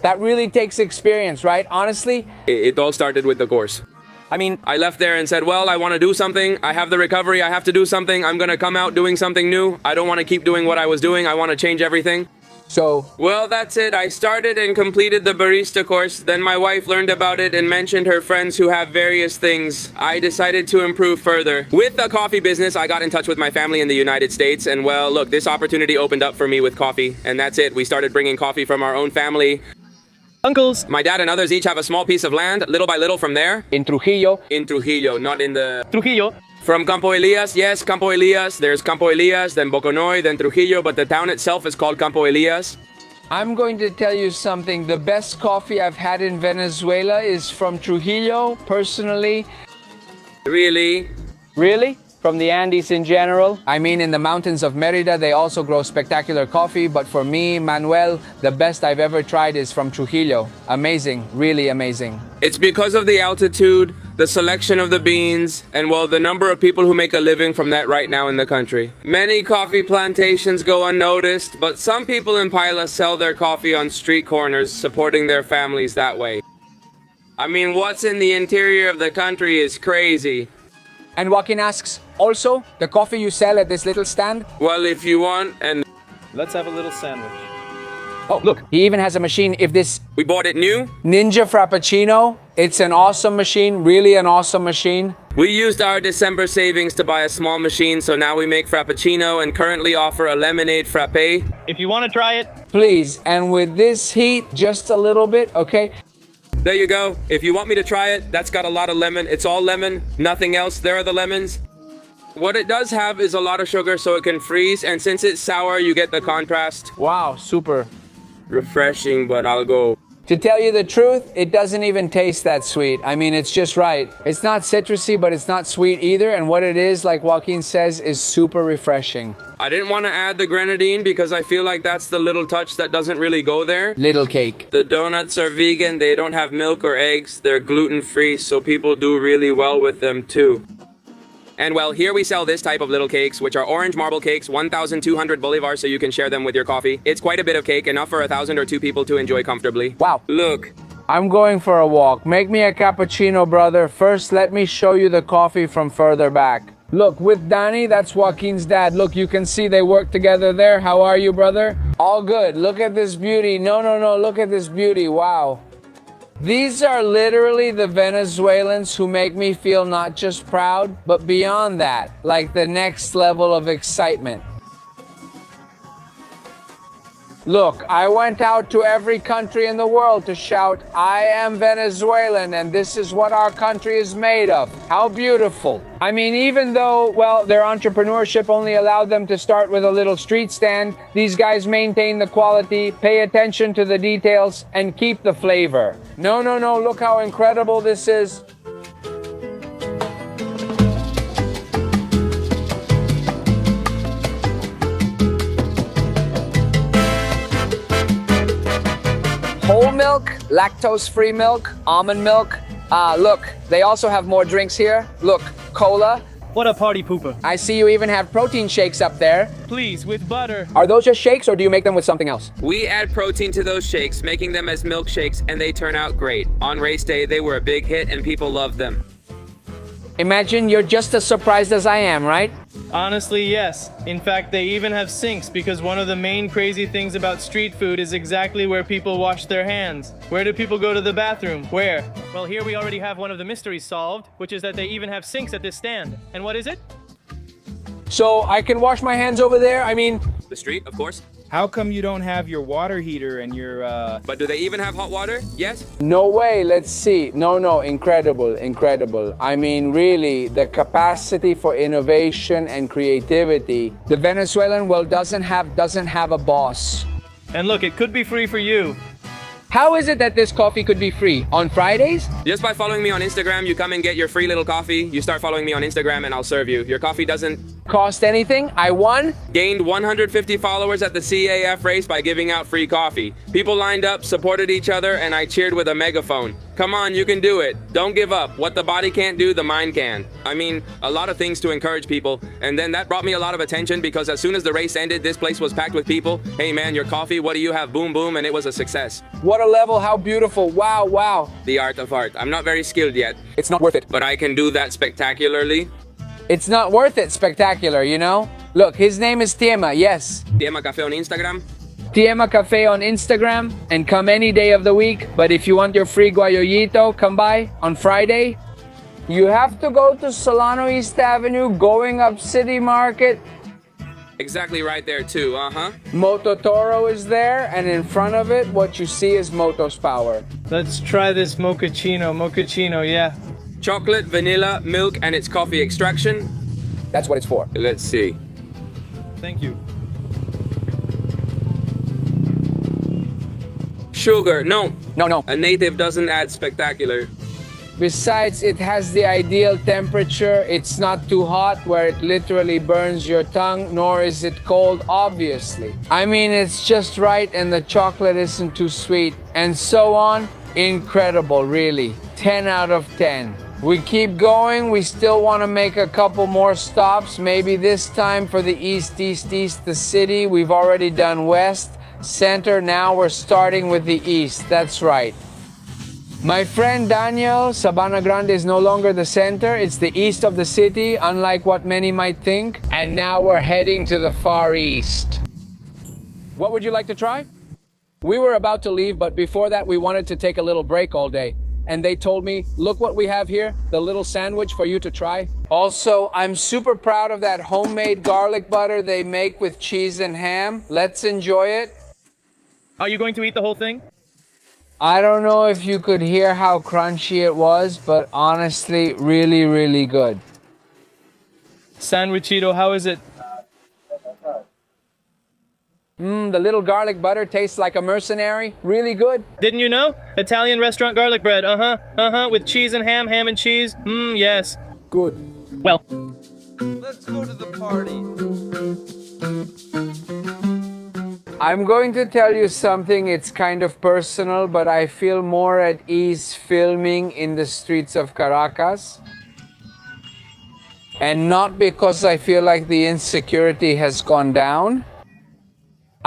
That really takes experience, right? Honestly? It all started with the course. I mean, I left there and said, well, I want to do something. I have the recovery. I have to do something. I'm going to come out doing something new. I don't want to keep doing what I was doing. I want to change everything. So, well, that's it. I started and completed the barista course. Then my wife learned about it and mentioned her friends who have various things. I decided to improve further. With the coffee business, I got in touch with my family in the United States. And well, look, this opportunity opened up for me with coffee. And that's it. We started bringing coffee from our own family. Uncles. My dad and others each have a small piece of land, little by little from there. In Trujillo. In Trujillo, not in the... Trujillo. From Campo Elias, yes, Campo Elias. There's Campo Elias, then Boconoy, then Trujillo, but the town itself is called Campo Elias. I'm going to tell you something. The best coffee I've had in Venezuela is from Trujillo, personally. Really? Really? From the Andes in general. I mean, in the mountains of Merida, they also grow spectacular coffee. But for me, Manuel, the best I've ever tried is from Trujillo. Amazing, really amazing. It's because of the altitude, the selection of the beans, and well, the number of people who make a living from that right now in the country. Many coffee plantations go unnoticed, but some people in Paila sell their coffee on street corners, supporting their families that way. I mean, what's in the interior of the country is crazy. And Joaquin asks, also, the coffee you sell at this little stand? Well, if you want, and... Let's have a little sandwich. Oh, look, he even has a machine. If this... We bought it new? Ninja Frappuccino. It's an awesome machine, really an awesome machine. We used our December savings to buy a small machine, so now we make Frappuccino and currently offer a lemonade frappe. If you want to try it. Please, and with this heat, just a little bit, okay? There you go. If you want me to try it, that's got a lot of lemon. It's all lemon, nothing else. There are the lemons. What it does have is a lot of sugar so it can freeze, and since it's sour, you get the contrast. Wow, super. Refreshing, but I'll go. To tell you the truth, it doesn't even taste that sweet. I mean, it's just right. It's not citrusy, but it's not sweet either. And what it is, like Joaquin says, is super refreshing. I didn't want to add the grenadine because I feel like that's the little touch that doesn't really go there. Little cake. The donuts are vegan. They don't have milk or eggs. They're gluten-free, so people do really well with them too. And well, here we sell this type of little cakes, which are orange marble cakes, 1,200 bolivars, so you can share them with your coffee. It's quite a bit of cake, enough for 1,000 or 2 people to enjoy comfortably. Wow. Look. I'm going for a walk. Make me a cappuccino, brother. First, let me show you the coffee from further back. Look, with Danny, that's Joaquin's dad. Look, you can see they work together there. How are you, brother? All good. Look at this beauty. No, look at this beauty. Wow. These are literally the Venezuelans who make me feel not just proud, but beyond that, like the next level of excitement. Look, I went out to every country in the world to shout, I am Venezuelan, and this is what our country is made of. How beautiful. I mean, even though, well, their entrepreneurship only allowed them to start with a little street stand, these guys maintain the quality, pay attention to the details, and keep the flavor. No, look how incredible this is. Whole milk, lactose-free milk, almond milk. Look, they also have more drinks here. Look, cola. What a party pooper. I see you even have protein shakes up there. Please, with butter. Are those just shakes or do you make them with something else? We add protein to those shakes, making them as milkshakes, and they turn out great. On race day, they were a big hit and people loved them. Imagine you're just as surprised as I am, right? Honestly, yes. In fact, they even have sinks because one of the main crazy things about street food is exactly where people wash their hands. Where do people go to the bathroom? Where? Well, here we already have one of the mysteries solved, which is that they even have sinks at this stand. And what is it? So I can wash my hands over there? I mean... The street, of course. How come you don't have your water heater and your, But do they even have hot water? Yes? No way, let's see. No, incredible. I mean, really, the capacity for innovation and creativity. The Venezuelan world doesn't have a boss. And look, it could be free for you. How is it that this coffee could be free? On Fridays? Just by following me on Instagram, you come and get your free little coffee. You start following me on Instagram and I'll serve you. Your coffee doesn't Cost anything? I won? Gained 150 followers at the CAF race by giving out free coffee. People lined up, supported each other, and I cheered with a megaphone. Come on, you can do it. Don't give up. What the body can't do, the mind can. I mean, a lot of things to encourage people. And then that brought me a lot of attention because as soon as the race ended, this place was packed with people. Hey man, your coffee, what do you have? Boom, boom, and it was a success. What a level, how beautiful. Wow, wow. The art of art. I'm not very skilled yet. It's not worth it. But I can do that spectacularly. It's not worth it spectacular, you know? Look, his name is Tiema, yes. Tiema Café on Instagram. Tiema Café on Instagram, and come any day of the week. But if you want your free guayollito, come by on Friday. You have to go to Solano East Avenue, going up City Market. Exactly right there too, Moto Toro is there, and in front of it, what you see is Moto's Power. Let's try this mochaccino, yeah. Chocolate, vanilla, milk, and its coffee extraction. That's what it's for. Let's see. Thank you. Sugar, no. No. A native doesn't add spectacular. Besides, it has the ideal temperature. It's not too hot where it literally burns your tongue, nor is it cold, obviously. I mean, it's just right, and the chocolate isn't too sweet, and so on. Incredible, really. 10 out of 10. We keep going. We still want to make a couple more stops. Maybe this time for the east, the city. We've already done west, center. Now we're starting with the east. That's right. My friend Daniel, Sabana Grande is no longer the center. It's the east of the city, unlike what many might think. And now we're heading to the far east. What would you like to try? We were about to leave, but before that, we wanted to take a little break all day. And they told me, look what we have here, the little sandwich for you to try. Also, I'm super proud of that homemade garlic butter they make with cheese and ham. Let's enjoy it. Are you going to eat the whole thing? I don't know if you could hear how crunchy it was, but honestly, really, really good. Sandwichito, how is it? The little garlic butter tastes like a mercenary. Really good. Didn't you know? Italian restaurant garlic bread. With cheese and ham and cheese. Yes. Good. Well. Let's go to the party. I'm going to tell you something. It's kind of personal, but I feel more at ease filming in the streets of Caracas. And not because I feel like the insecurity has gone down.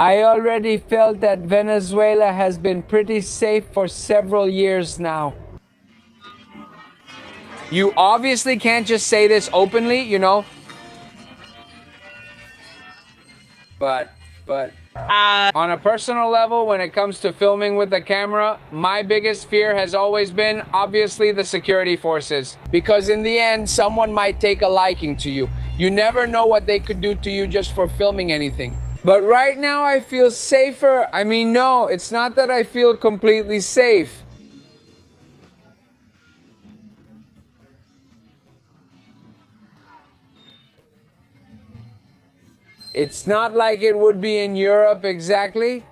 I already felt that Venezuela has been pretty safe for several years now. You obviously can't just say this openly, you know. But on a personal level, when it comes to filming with the camera, my biggest fear has always been, obviously, the security forces. Because in the end, someone might take a liking to you. You never know what they could do to you just for filming anything. But right now I feel safer. I mean, no, it's not that I feel completely safe. It's not like it would be in Europe exactly.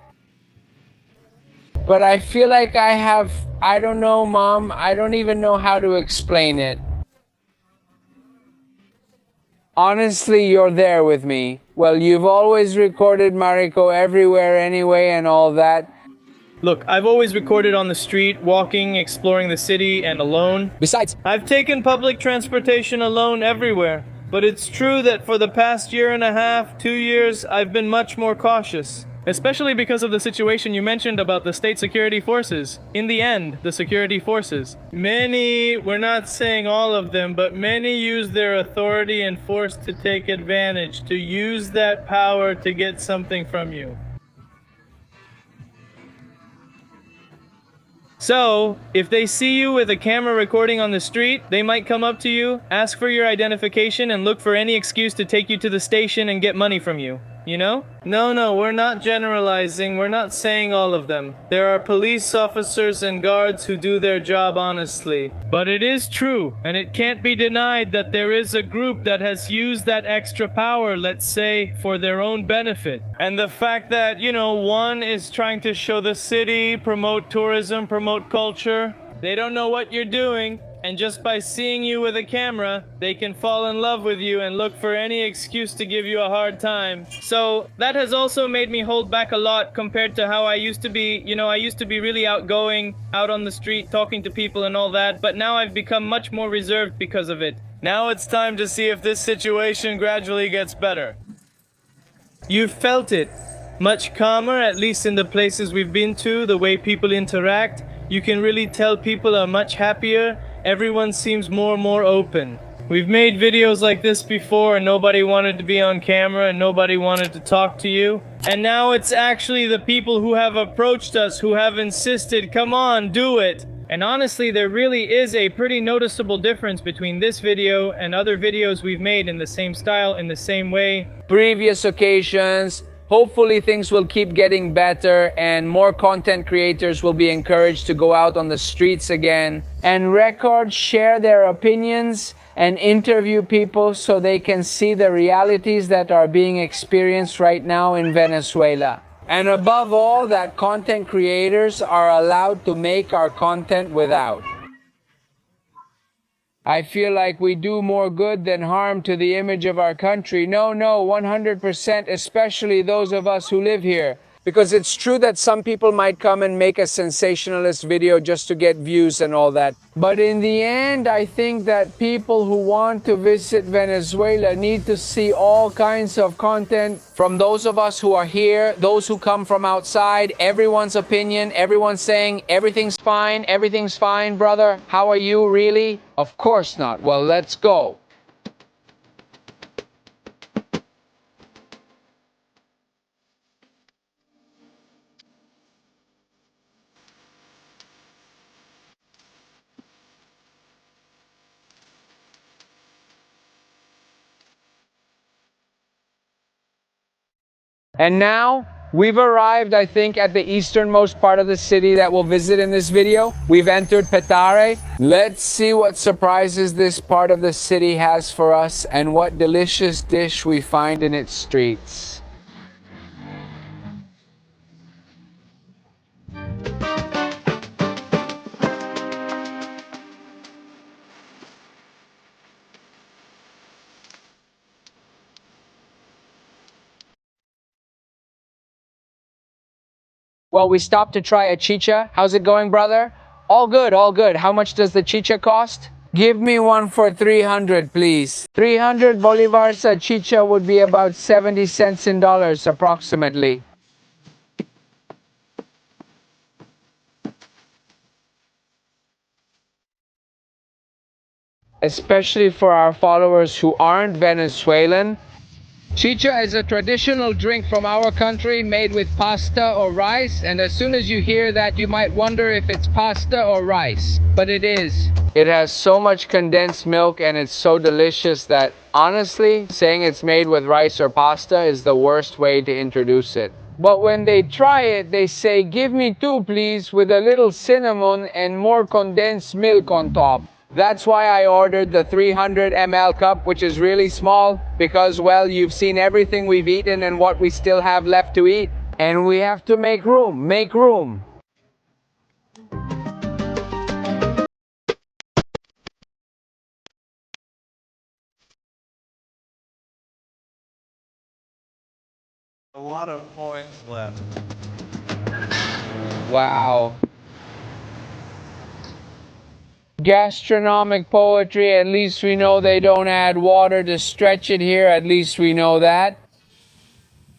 But I feel like I don't know, Mom, I don't even know how to explain it. Honestly, you're there with me. Well, you've always recorded Mariko everywhere anyway and all that. Look, I've always recorded on the street, walking, exploring the city, and alone. Besides, I've taken public transportation alone everywhere. But it's true that for the past year and a half, 2 years, I've been much more cautious. Especially because of the situation you mentioned about the state security forces. In the end, the security forces. Many, we're not saying all of them, but many use their authority and force to take advantage, to use that power to get something from you. So, if they see you with a camera recording on the street, they might come up to you, ask for your identification, and look for any excuse to take you to the station and get money from you. You know? No, we're not generalizing. We're not saying all of them. There are police officers and guards who do their job honestly. But it is true, and it can't be denied that there is a group that has used that extra power, let's say, for their own benefit. And the fact that, one is trying to show the city, promote tourism, promote culture. They don't know what you're doing. And just by seeing you with a camera, they can fall in love with you and look for any excuse to give you a hard time. So that has also made me hold back a lot compared to how I used to be. You know, I used to be really outgoing, out on the street, talking to people and all that, but now I've become much more reserved because of it. Now it's time to see if this situation gradually gets better. You've felt it. Much calmer, at least in the places we've been to, the way people interact. You can really tell people are much happier. Everyone seems more and more open. We've made videos like this before and nobody wanted to be on camera and nobody wanted to talk to you. And now it's actually the people who have approached us who have insisted, come on, do it. And honestly, there really is a pretty noticeable difference between this video and other videos we've made in the same style, in the same way. Previous occasions. Hopefully things will keep getting better and more content creators will be encouraged to go out on the streets again and record, share their opinions and interview people so they can see the realities that are being experienced right now in Venezuela. And above all, that content creators are allowed to make our content without. I feel like we do more good than harm to the image of our country. No, 100%, especially those of us who live here. Because it's true that some people might come and make a sensationalist video just to get views and all that. But in the end, I think that people who want to visit Venezuela need to see all kinds of content from those of us who are here, those who come from outside, everyone's opinion, everyone saying everything's fine, brother. How are you, really? Of course not. Well, let's go. And now, we've arrived, I think, at the easternmost part of the city that we'll visit in this video. We've entered Petare. Let's see what surprises this part of the city has for us and what delicious dish we find in its streets. Well, we stopped to try a chicha. How's it going, brother? All good, all good. How much does the chicha cost? Give me one for 300, please. 300 bolivars a chicha would be about 70 cents in dollars, approximately. Especially for our followers who aren't Venezuelan. Chicha is a traditional drink from our country made with pasta or rice, and as soon as you hear that you might wonder if it's pasta or rice, but it is. It has so much condensed milk and it's so delicious that honestly, saying it's made with rice or pasta is the worst way to introduce it. But when they try it, they say, give me two please, with a little cinnamon and more condensed milk on top. That's why I ordered the 300 ml cup, which is really small, because, well, you've seen everything we've eaten and what we still have left to eat. And we have to make room, make room. A lot of points left. Wow. Gastronomic poetry, at least we know they don't add water to stretch it here, at least we know that.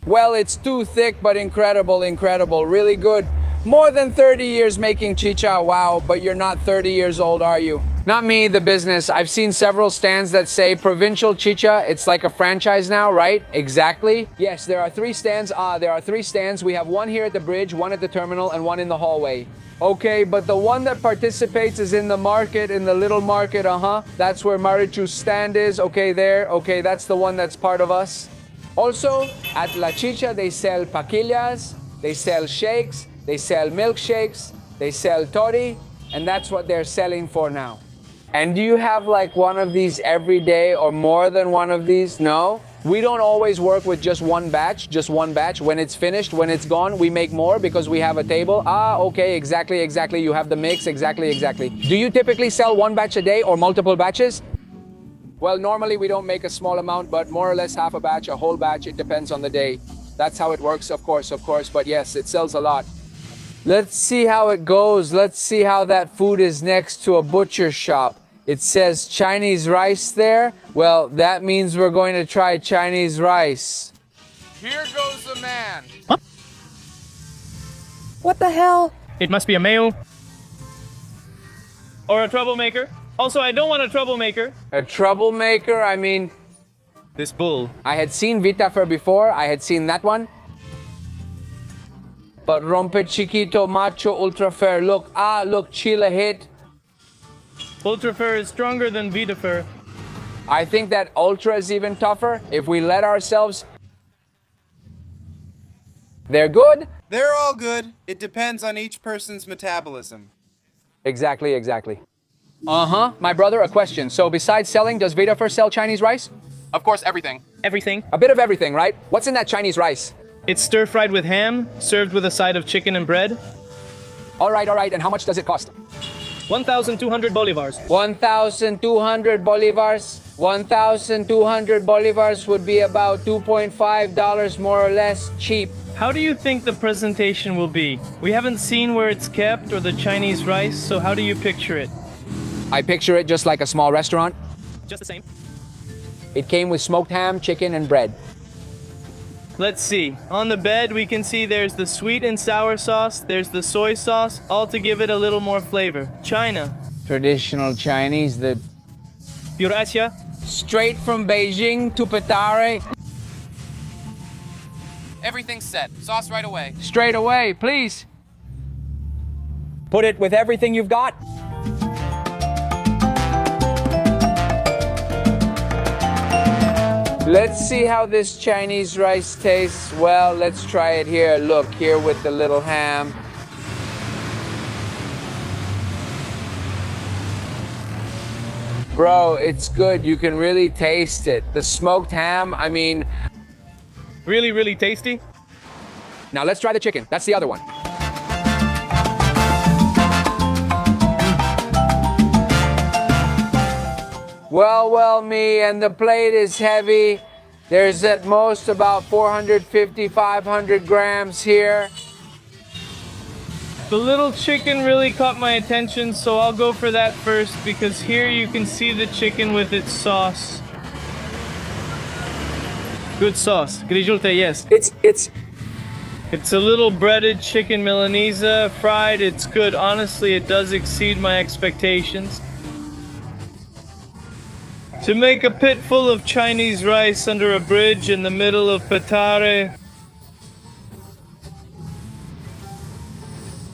Well, it's too thick, but incredible, really good. More than 30 years making chicha, wow, but you're not 30 years old, are you? Not me, the business. I've seen several stands that say provincial chicha. It's like a franchise now, right? Exactly. Yes, there are 3 stands. There are 3 stands. We have one here at the bridge, one at the terminal, and one in the hallway. Okay, but the one that participates is in the market, in the little market, That's where Marichu's stand is, okay, there. Okay, that's the one that's part of us. Also, at La Chicha, they sell paquillas, they sell shakes, they sell milkshakes, they sell tori, and that's what they're selling for now. And do you have like one of these every day or more than one of these? No? We don't always work with just one batch. When it's finished, when it's gone, we make more because we have a table. Okay, exactly. You have the mix, exactly. Do you typically sell one batch a day or multiple batches? Well, normally we don't make a small amount, but more or less half a batch, a whole batch, it depends on the day. That's how it works, of course, but yes, it sells a lot. Let's see how it goes. Let's see how that food is next to a butcher shop. It says Chinese rice there. Well, that means we're going to try Chinese rice. Here goes the man. What the hell? It must be a male. Or a troublemaker. Also, I don't want a troublemaker. A troublemaker? I mean... This bull. I had seen Vitafer before. I had seen that one. But Rompe Chiquito Macho Ultra Fair. Look, Chile hit. Ultra Fair is stronger than Vitafer. I think that Ultra is even tougher. If we let ourselves... They're good? They're all good. It depends on each person's metabolism. Exactly. My brother, a question. So besides selling, does Vitafer sell Chinese rice? Of course, everything. Everything. A bit of everything, right? What's in that Chinese rice? It's stir-fried with ham, served with a side of chicken and bread. All right. And how much does it cost? 1,200 bolivars. 1,200 bolivars. 1,200 bolivars would be about $2.5 more or less cheap. How do you think the presentation will be? We haven't seen where it's kept or the Chinese rice, so how do you picture it? I picture it just like a small restaurant. Just the same. It came with smoked ham, chicken, and bread. Let's see. On the bed, we can see there's the sweet and sour sauce, there's the soy sauce, all to give it a little more flavor. China. Traditional Chinese, the... Eurasia. Straight from Beijing to Petare. Everything's set. Sauce right away. Straight away, please. Put it with everything you've got. Let's see how this Chinese rice tastes. Well, let's try it here. Look, here with the little ham. Bro, it's good. You can really taste it. The smoked ham, I mean... Really, really tasty. Now let's try the chicken. That's the other one. Well, me, and the plate is heavy. There's at most about 450, 500 grams here. The little chicken really caught my attention, so I'll go for that first, because here you can see the chicken with its sauce. Good sauce. Grijulte, yes. It's a little breaded chicken Milanese, fried, it's good. Honestly, it does exceed my expectations. To make a pit full of Chinese rice under a bridge in the middle of Petare.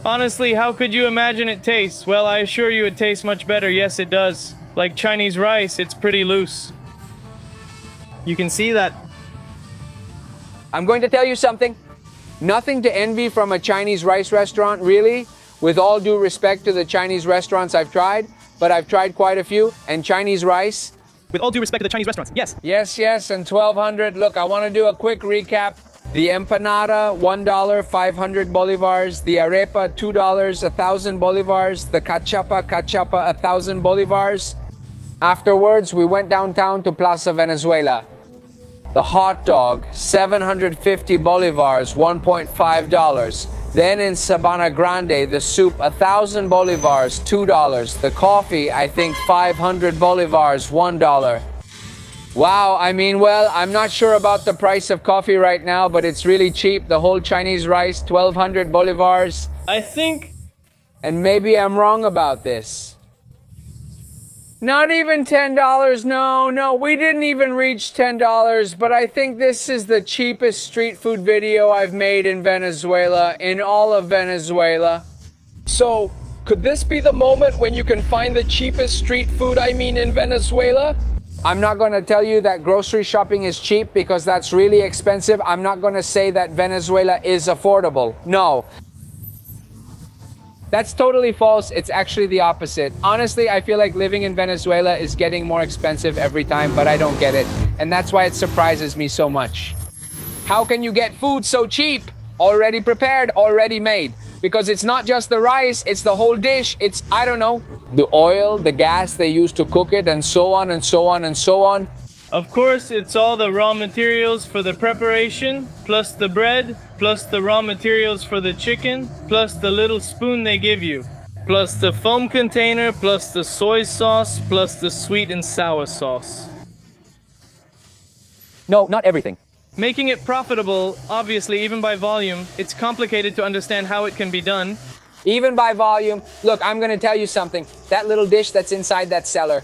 Honestly, how could you imagine it tastes? Well, I assure you it tastes much better. Yes, it does. Like Chinese rice, it's pretty loose. You can see that. I'm going to tell you something. Nothing to envy from a Chinese rice restaurant, really. With all due respect to the Chinese restaurants I've tried, but I've tried quite a few, and Chinese rice... With all due respect to the Chinese restaurants, yes. Yes, and 1,200. Look, I want to do a quick recap. The empanada, $1, 500 bolivars. The arepa, $2, 1,000 bolivars. The cachapa, 1,000 bolivars. Afterwards, we went downtown to Plaza Venezuela. The hot dog, 750 bolivars, $1.5. Then in Sabana Grande, the soup, 1,000 bolivars, $2. The coffee, I think 500 bolivars, $1. Wow, I mean, well, I'm not sure about the price of coffee right now, but it's really cheap. The whole Chinese rice, 1,200 bolivars. I think... And maybe I'm wrong about this. Not even $10, no, we didn't even reach $10, but I think this is the cheapest street food video I've made in Venezuela, in all of Venezuela. So, could this be the moment when you can find the cheapest street food, in Venezuela? I'm not going to tell you that grocery shopping is cheap because that's really expensive. I'm not going to say that Venezuela is affordable. No. That's totally false. It's actually the opposite. Honestly, I feel like living in Venezuela is getting more expensive every time, but I don't get it. and that's why it surprises me so much. How can you get food so cheap? Already prepared, already made. Because it's not just the rice, it's the whole dish. It's, I don't know, the oil, the gas they use to cook it, and so on and so on and so on. Of course, it's all the raw materials for the preparation, plus the bread, plus the raw materials for the chicken, plus the little spoon they give you, plus the foam container, plus the soy sauce, plus the sweet and sour sauce. No, not everything. Making it profitable, obviously, even by volume, it's complicated to understand how it can be done. Even by volume. Look, I'm gonna tell you something. That little dish that's inside that cellar.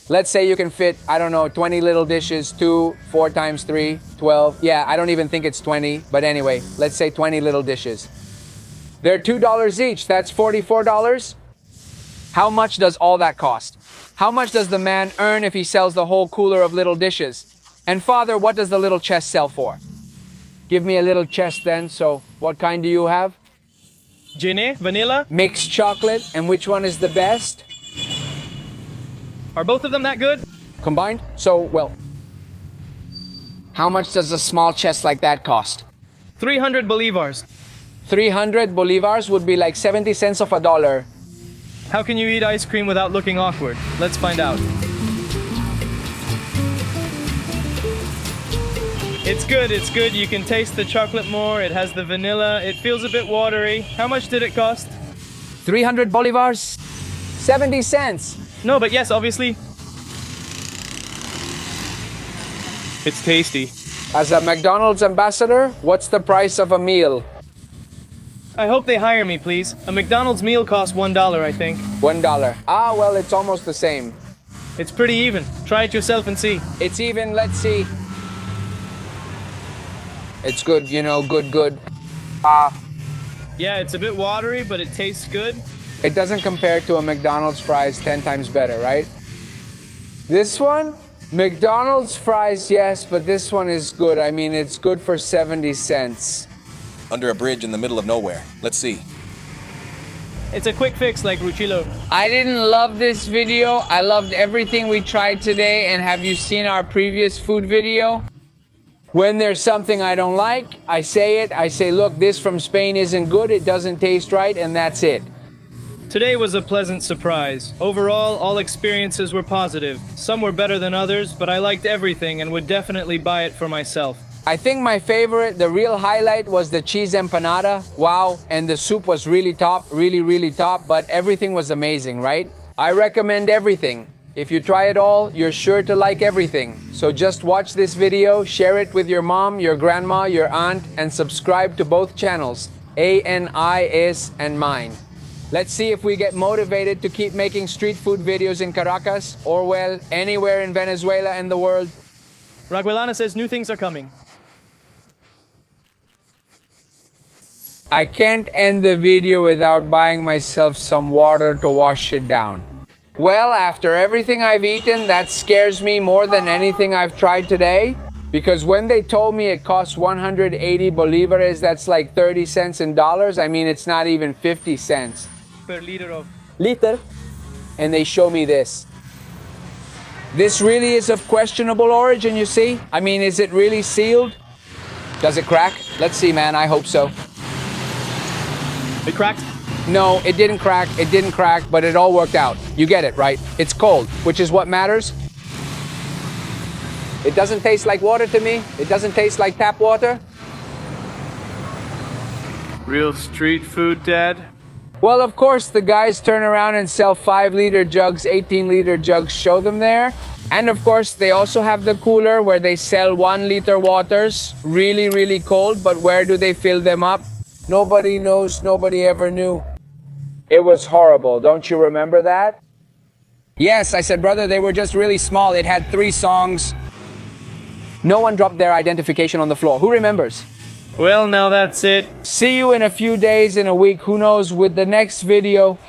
Let's say you can fit, I don't know, 20 little dishes, 2, 4 times 3, 12. Yeah, I don't even think it's 20, but anyway, let's say 20 little dishes. They're $2 each, that's $44. How much does all that cost? How much does the man earn if he sells the whole cooler of little dishes? And father, what does the little chest sell for? Give me a little chest then, so what kind do you have? Genet, vanilla? Mixed chocolate, and which one is the best? Are both of them that good? Combined? So, well, how much does a small chest like that cost? 300 bolivars. 300 bolivars would be like 70 cents of a dollar. How can you eat ice cream without looking awkward? Let's find out. It's good. You can taste the chocolate more. It has the vanilla. It feels a bit watery. How much did it cost? 300 bolivars? 70 cents. No, but yes, obviously. It's tasty. As a McDonald's ambassador, what's the price of a meal? I hope they hire me, please. A McDonald's meal costs $1, I think. $1. Ah, well, it's almost the same. It's pretty even. Try it yourself and see. It's even, let's see. It's good, you know, good. Yeah, it's a bit watery, but it tastes good. It doesn't compare to a McDonald's fries 10 times better, right? This one? McDonald's fries, yes, but this one is good. I mean, it's good for 70 cents. Under a bridge in the middle of nowhere. Let's see. It's a quick fix like Ruchilo. I didn't love this video. I loved everything we tried today. And have you seen our previous food video? When there's something I don't like, I say it. I say, look, this from Spain isn't good. It doesn't taste right, and that's it. Today was a pleasant surprise. Overall, all experiences were positive. Some were better than others, but I liked everything and would definitely buy it for myself. I think my favorite, the real highlight, was the cheese empanada. Wow, and the soup was really top, really top, but everything was amazing, right? I recommend everything. If you try it all, you're sure to like everything. So just watch this video, share it with your mom, your grandma, your aunt, and subscribe to both channels, ANIS and mine. Let's see if we get motivated to keep making street food videos in Caracas, or well, anywhere in Venezuela and the world. Raguelana says new things are coming. I can't end the video without buying myself some water to wash it down. Well, after everything I've eaten, that scares me more than anything I've tried today. Because when they told me it costs 180 bolivares, that's like 30 cents in dollars. I mean, it's not even 50 cents. Per liter of... Liter. And they show me this. This really is of questionable origin, you see? I mean, is it really sealed? Does it crack? Let's see, man, I hope so. It cracked? No, it didn't crack, but it all worked out. You get it, right? It's cold, which is what matters. It doesn't taste like water to me. It doesn't taste like tap water. Real street food, Dad? Well, of course, the guys turn around and sell 5-liter jugs, 18-liter jugs, show them there. And of course, they also have the cooler where they sell 1-liter waters, really cold, but where do they fill them up? Nobody knows, nobody ever knew. It was horrible, don't you remember that? Yes, I said, brother, they were just really small. It had 3 songs. No one dropped their identification on the floor. Who remembers? Well, now that's it. See you in a few days, in a week, who knows, with the next video.